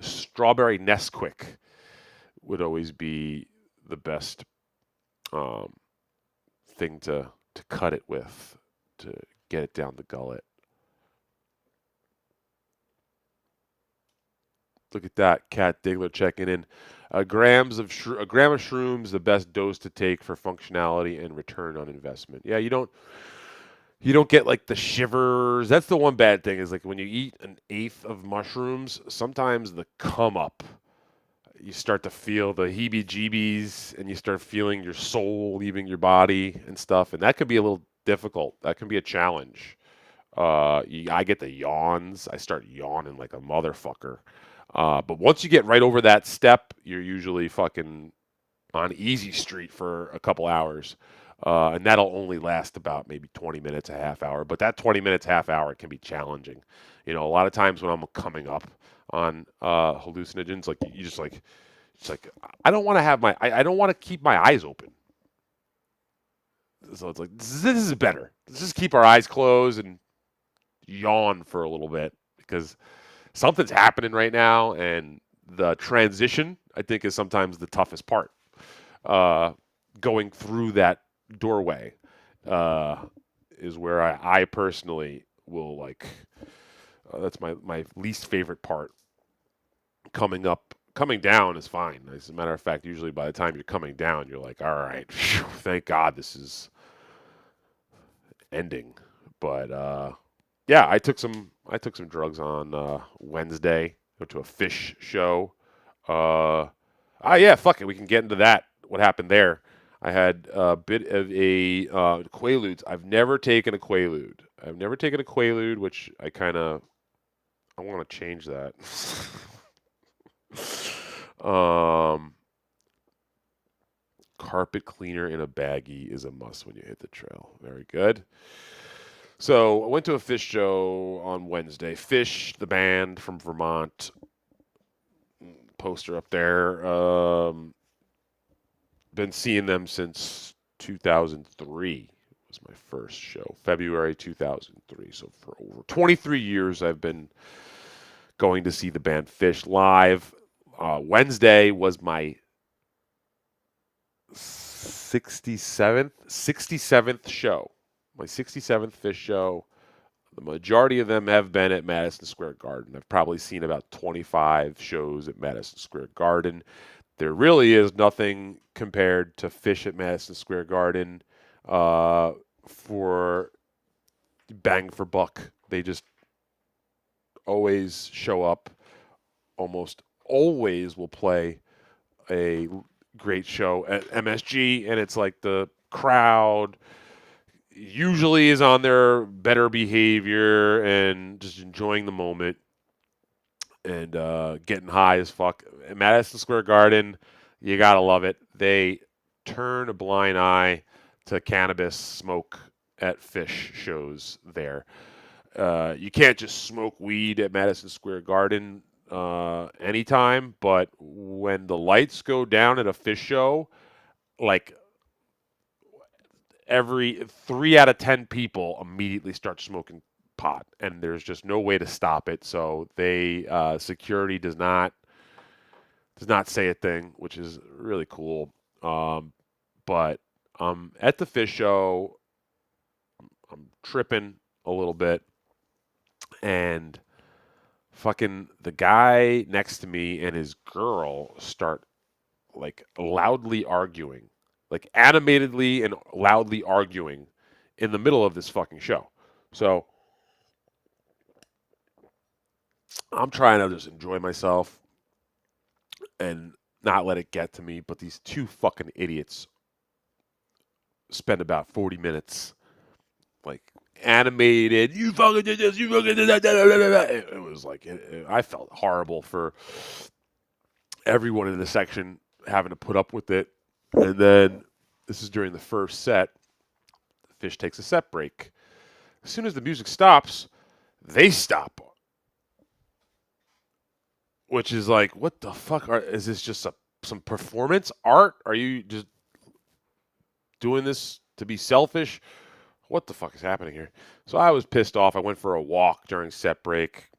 Nesquik would always be the best thing to cut it with, to get it down the gullet. Look at that, Cat Diggler checking in. A gram of shrooms, the best dose to take for functionality and return on investment. Yeah, you don't get the shivers. That's the one bad thing, is when you eat an eighth of mushrooms, sometimes the come up, you start to feel the heebie-jeebies, and you start feeling your soul leaving your body and stuff, and that can be a little difficult. That can be a challenge. I get the yawns. I start yawning like a motherfucker. But once you get right over that step, you're usually fucking on easy street for a couple hours. And that'll only last about maybe 20 minutes, a half hour. But that 20 minutes, half hour can be challenging. A lot of times when I'm coming up on hallucinogens, you just it's I don't want to I don't want to keep my eyes open. So it's this is better. Let's just keep our eyes closed and yawn for a little bit, because something's happening right now, and the transition, I think, is sometimes the toughest part. Going through that doorway is where I personally will that's my least favorite part. Coming down is fine. As a matter of fact, usually by the time you're coming down, you're like, all right, phew, thank God this is ending. But yeah, I took some I took some drugs on Wednesday. Went to a fish show. Yeah, fuck it. We can get into that. What happened there? I had a bit of a Quaaludes. I've never taken a Quaalude. Which I want to change that. Carpet cleaner in a baggie is a must when you hit the trail. Very good. So I went to a fish show on Wednesday. Fish, the band from Vermont. Poster up there. Been seeing them since 2003. Was my first show. February 2003. So for over 23 years, I've been going to see the band Fish live. Wednesday was my 67th show. My 67th Fish show. The majority of them have been at Madison Square Garden. I've probably seen about 25 shows at Madison Square Garden. There really is nothing compared to Fish at Madison Square Garden for bang for buck. They just always show up, almost always will play a great show at MSG, and it's like the crowd usually is on their better behavior and just enjoying the moment and getting high as fuck. At Madison Square Garden, you gotta love it. They turn a blind eye to cannabis smoke at Fish shows there. You can't just smoke weed at Madison Square Garden anytime, but when the lights go down at a Fish show, like every 3 out of 10 people immediately start smoking pot, and there's just no way to stop it. So they security does not say a thing, which is really cool. But at the Fish show, I'm tripping a little bit, and fucking the guy next to me and his girl start like loudly arguing, like animatedly and loudly arguing in the middle of this fucking show. So I'm trying to just enjoy myself and not let it get to me, but these two fucking idiots spend about 40 minutes like animated. You fucking did this. You fucking did that. It was like I felt horrible for everyone in the section having to put up with it. And then this is during the first set. Fish takes a set break. As soon as the music stops, they stop. Which is like, what the fuck? Is this just some performance art? Are you just doing this to be selfish? What the fuck is happening here? So I was pissed off. I went for a walk during set break.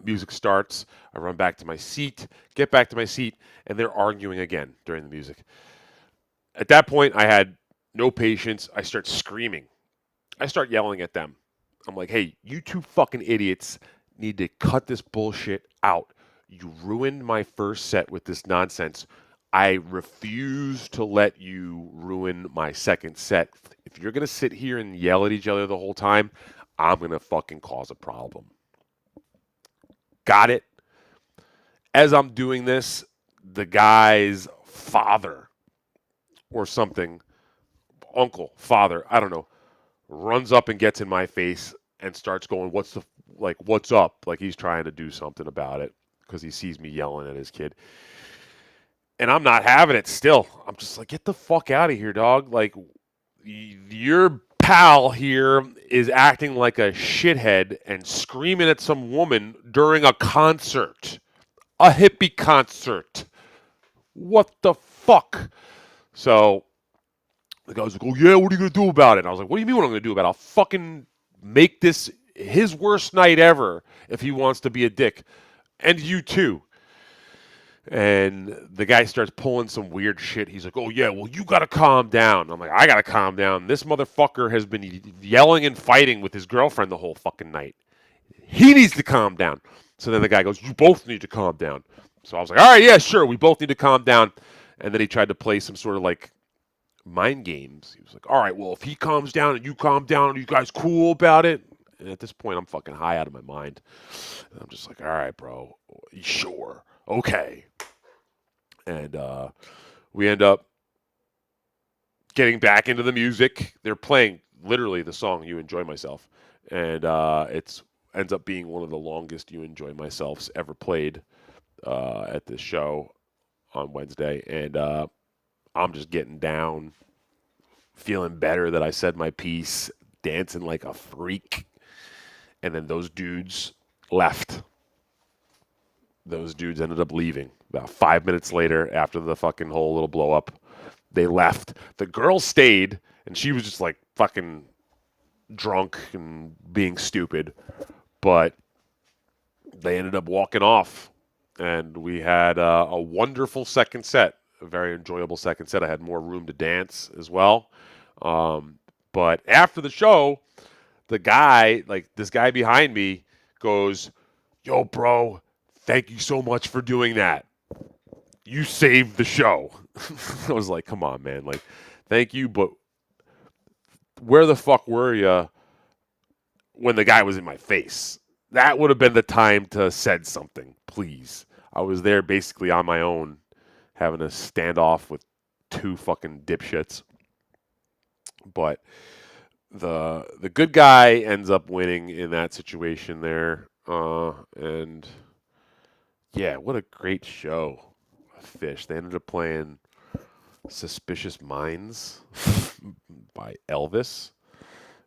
Music starts. I run back to my seat, get back to my seat, and they're arguing again during the music. At that point, I had no patience. I start screaming. I start yelling at them. I'm like, hey, you two fucking idiots need to cut this bullshit out. You ruined my first set with this nonsense. I refuse to let you ruin my second set. If you're going to sit here and yell at each other the whole time, I'm going to fucking cause a problem. Got it? As I'm doing this, the guy's father or something, uncle, father, I don't know, runs up and gets in my face and starts going, what's up? Like he's trying to do something about it because he sees me yelling at his kid. And I'm not having it still. I'm just like, get the fuck out of here, dog. Like, your pal here is acting like a shithead and screaming at some woman during a concert. A hippie concert. What the fuck? So the guy was like, oh, yeah, what are you going to do about it? And I was like, what do you mean what I'm going to do about it? I'll fucking make this his worst night ever if he wants to be a dick. And you too. And the guy starts pulling some weird shit. He's like, oh, yeah, well, you got to calm down. I'm like, I got to calm down. This motherfucker has been yelling and fighting with his girlfriend the whole fucking night. He needs to calm down. So then the guy goes, you both need to calm down. So I was like, all right, yeah, sure. We both need to calm down. And then he tried to play some sort of like mind games. He was like, all right, well, if he calms down and you calm down, are you guys cool about it? And at this point, I'm fucking high out of my mind. And I'm just like, all right, bro, sure, okay. And we end up getting back into the music. They're playing literally the song "You Enjoy Myself," and it's ends up being one of the longest "You Enjoy Myselfs" ever played at this show on Wednesday. And I'm just getting down, feeling better that I said my piece, dancing like a freak. And then those dudes left. Those dudes ended up leaving about 5 minutes later after the fucking whole little blow up. They left. The girl stayed, and she was just like fucking drunk and being stupid. But they ended up walking off, and we had a wonderful second set, a very enjoyable second set. I had more room to dance as well. But after the show, the guy, like this guy behind me, goes, "Yo, bro, thank you so much for doing that. You saved the show." I was like, come on, man. Like, thank you, but where the fuck were you when the guy was in my face? That would have been the time to said something, please. I was there basically on my own, having a standoff with two fucking dipshits. But the good guy ends up winning in that situation there. And yeah, what a great show. Fish. They ended up playing Suspicious Minds by Elvis,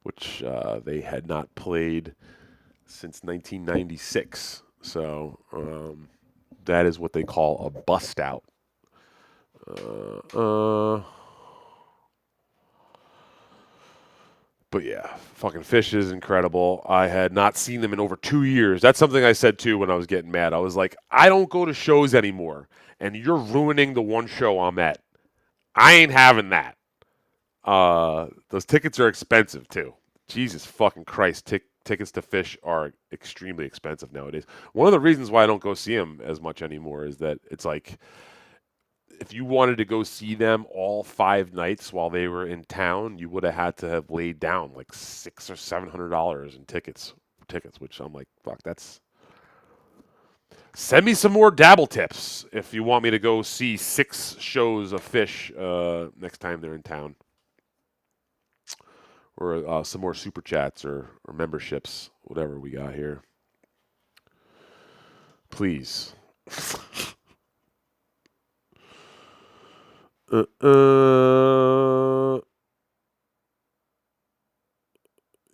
which they had not played since 1996. So that is what they call a bust out. But yeah, fucking Fish is incredible. I had not seen them in over 2 years. That's something I said too when I was getting mad. I was like, I don't go to shows anymore, and you're ruining the one show I'm at. I ain't having that. Those tickets are expensive too. Jesus fucking Christ, tickets to Fish are extremely expensive nowadays. One of the reasons why I don't go see them as much anymore is that it's like, if you wanted to go see them all 5 nights while they were in town, you would have had to have laid down like $600 or $700 in tickets, which I'm like, fuck, that's. Send me some more dabble tips if you want me to go see 6 shows of Fish next time they're in town, or some more super chats or memberships, whatever we got here. Please.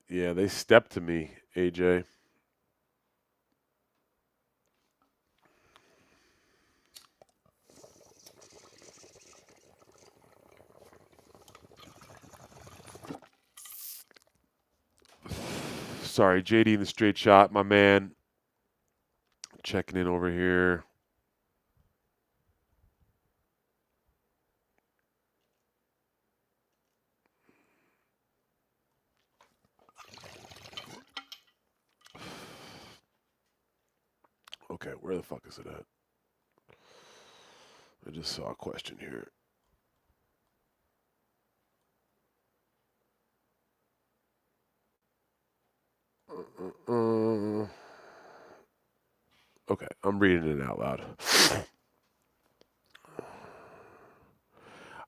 Yeah, they stepped to me, AJ. Sorry, JD in the straight shot, my man. Checking in over here. Okay, where the fuck is it at? I just saw a question here. Okay, I'm reading it out loud.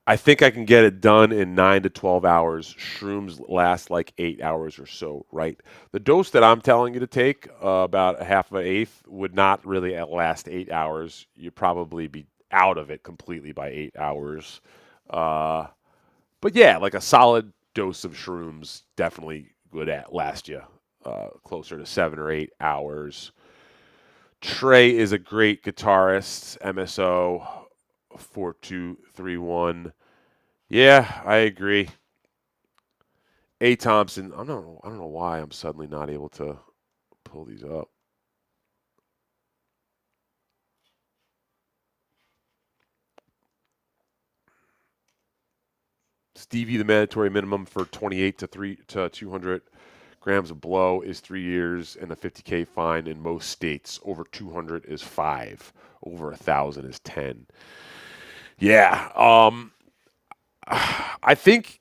I think I can get it done in 9 to 12 hours. Shrooms last like 8 hours or so, right? The dose that I'm telling you to take, about a half of an eighth, would not really last 8 hours. You'd probably be out of it completely by 8 hours. But yeah, like a solid dose of shrooms definitely would last you closer to 7 or 8 hours. Trey is a great guitarist. MSO 4231. Yeah, I agree. A. Thompson. I don't know why I'm suddenly not able to pull these up. Stevie, the mandatory minimum for 28 to 200 grams of blow is 3 years and a $50K fine in most states. Over 200 is 5. Over 1,000 is 10. Yeah. I think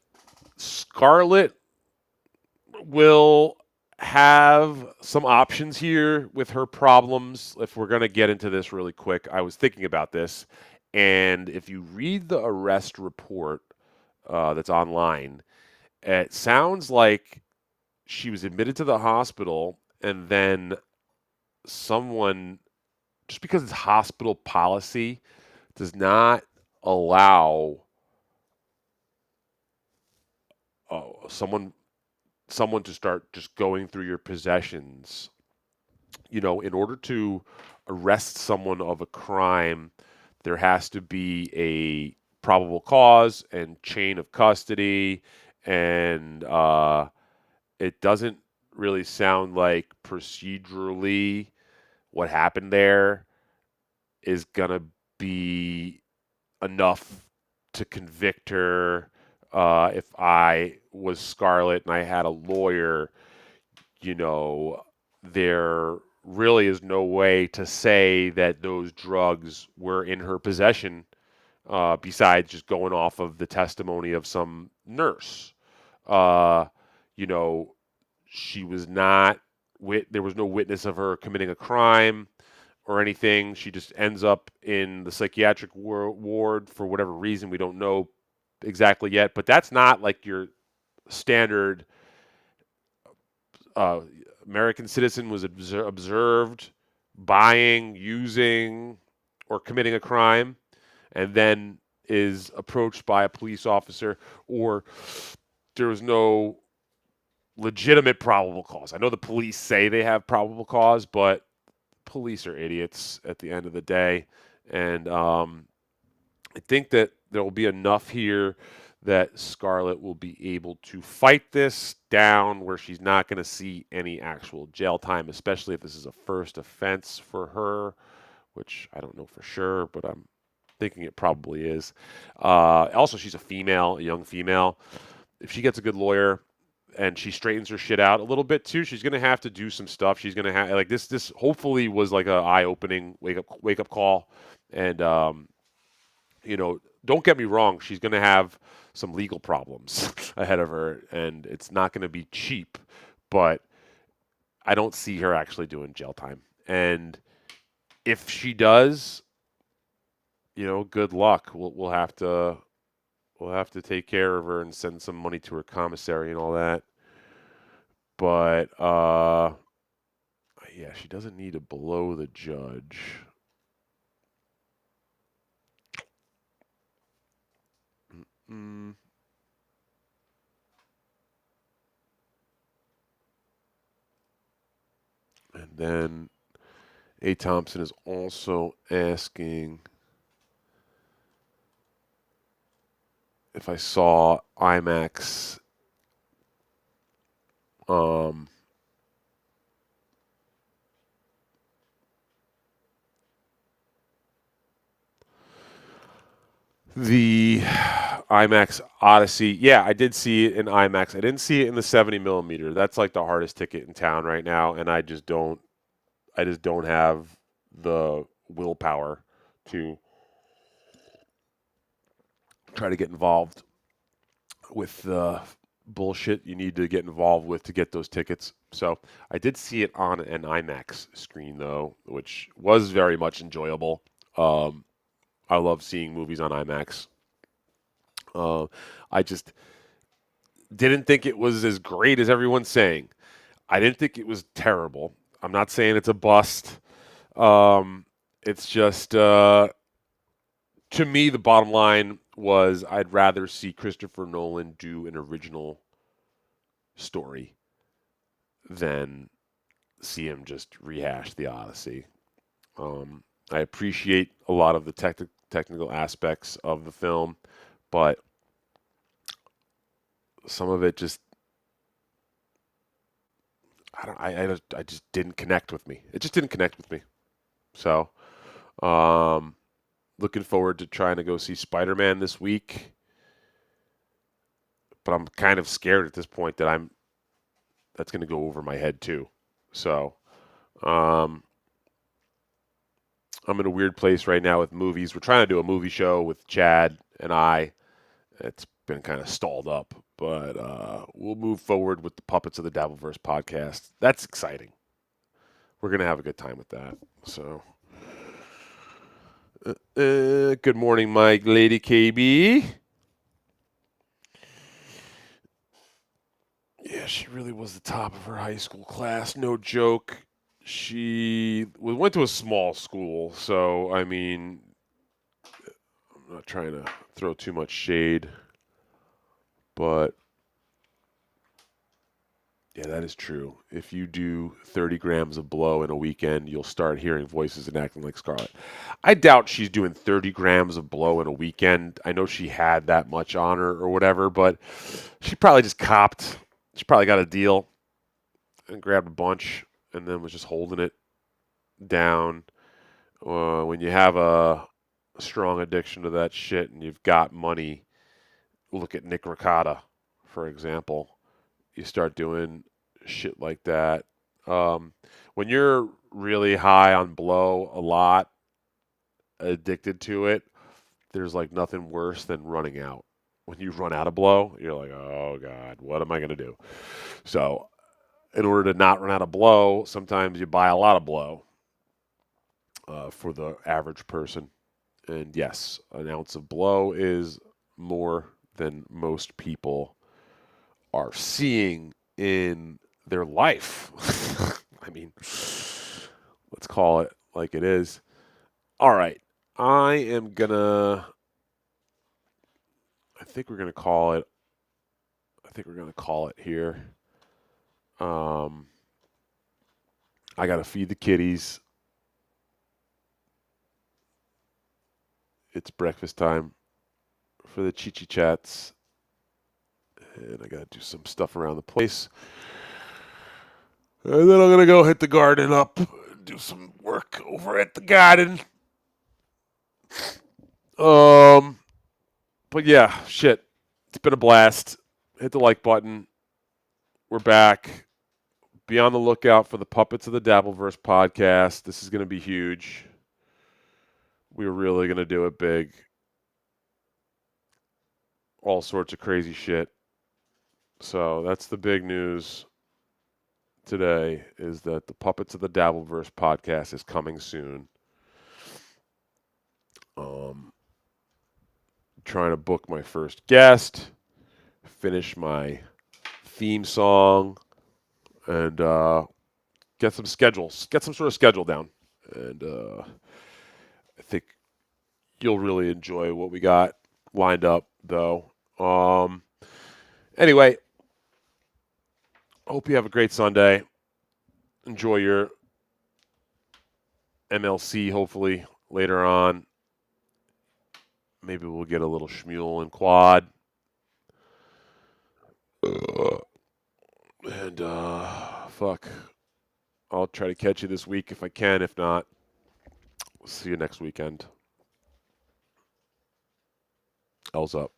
Scarlett will have some options here with her problems. If we're going to get into this really quick, I was thinking about this. And if you read the arrest report that's online, it sounds like she was admitted to the hospital and then someone, just because it's hospital policy, does not allow someone to start just going through your possessions. In order to arrest someone of a crime, there has to be a probable cause and chain of custody, and it doesn't really sound like procedurally what happened there is gonna be enough to convict her. If I was Scarlett and I had a lawyer, there really is no way to say that those drugs were in her possession, besides just going off of the testimony of some nurse. You know, she was not there was no witness of her committing a crime or anything. She just ends up in the psychiatric ward for whatever reason. We don't know exactly yet, but that's not like your standard American citizen was observed buying, using, or committing a crime, and then is approached by a police officer, or there was no legitimate probable cause. I know the police say they have probable cause, but police are idiots at the end of the day. And I think that there will be enough here that Scarlett will be able to fight this down where she's not going to see any actual jail time, especially if this is a first offense for her, which I don't know for sure, but I'm thinking it probably is. Also, she's a young female. If she gets a good lawyer and she straightens her shit out a little bit too, she's going to have to do some stuff. She's going to have like this hopefully was like a eye-opening wake up call. And don't get me wrong, she's going to have some legal problems ahead of her, and it's not going to be cheap, but I don't see her actually doing jail time. And if she does, good luck. We'll have to take care of her and send some money to her commissary and all that. But yeah, she doesn't need to blow the judge. And then A. Thompson is also asking if I saw IMAX the IMAX Odyssey. Yeah, I did see it in IMAX. I didn't see it in the 70 millimeter. That's like the hardest ticket in town right now, and I just don't have the willpower to try to get involved with the bullshit you need to get involved with to get those tickets. So I did see it on an IMAX screen though, which was very much enjoyable. I love seeing movies on IMAX. I just didn't think it was as great as everyone's saying. I didn't think it was terrible. I'm not saying it's a bust. It's just, to me, the bottom line was I'd rather see Christopher Nolan do an original story than see him just rehash the Odyssey. I appreciate a lot of the technical aspects of the film, but some of it just I just didn't connect with me. It just didn't connect with me. So, looking forward to trying to go see Spider-Man this week, but I'm kind of scared at this point that that's going to go over my head too. So, I'm in a weird place right now with movies. We're trying to do a movie show with Chad and I. It's been kind of stalled up, But we'll move forward with the Puppets of the Dabbleverse podcast. That's exciting. We're going to have a good time with that. So, good morning, Mike, Lady KB. Yeah, she really was the top of her high school class. No joke. She went to a small school, so, I mean, I'm not trying to throw too much shade, but yeah, that is true. If you do 30 grams of blow in a weekend, you'll start hearing voices and acting like Scarlett. I doubt she's doing 30 grams of blow in a weekend. I know she had that much on her or whatever, but she probably just copped. She probably got a deal and grabbed a bunch and then was just holding it down. When you have a strong addiction to that shit and you've got money, look at Nick Ricotta, for example. You start doing shit like that. When you're really high on blow a lot, addicted to it, there's like nothing worse than running out. When you run out of blow, you're like, oh God, what am I going to do? So in order to not run out of blow, sometimes you buy a lot of blow for the average person. And yes, an ounce of blow is more than most people are seeing in their life. I mean, let's call it like it is. All right. I think we're gonna call it here. I gotta feed the kitties. It's breakfast time for the Chi-Chi Chats. And I got to do some stuff around the place. And then I'm going to go hit the garden up, do some work over at the garden. But yeah, shit. It's been a blast. Hit the like button. We're back. Be on the lookout for the Puppets of the Dabbleverse podcast. This is going to be huge. We're really going to do it big. All sorts of crazy shit. So that's the big news today, is that the Puppets of the Dabbleverse podcast is coming soon. Trying to book my first guest, finish my theme song, and get some sort of schedule down. And I think you'll really enjoy what we got lined up, though. Anyway, hope you have a great Sunday. Enjoy your MLC, hopefully, later on. Maybe we'll get a little schmule and quad. And, fuck. I'll try to catch you this week if I can. If not, we'll see you next weekend. L's up.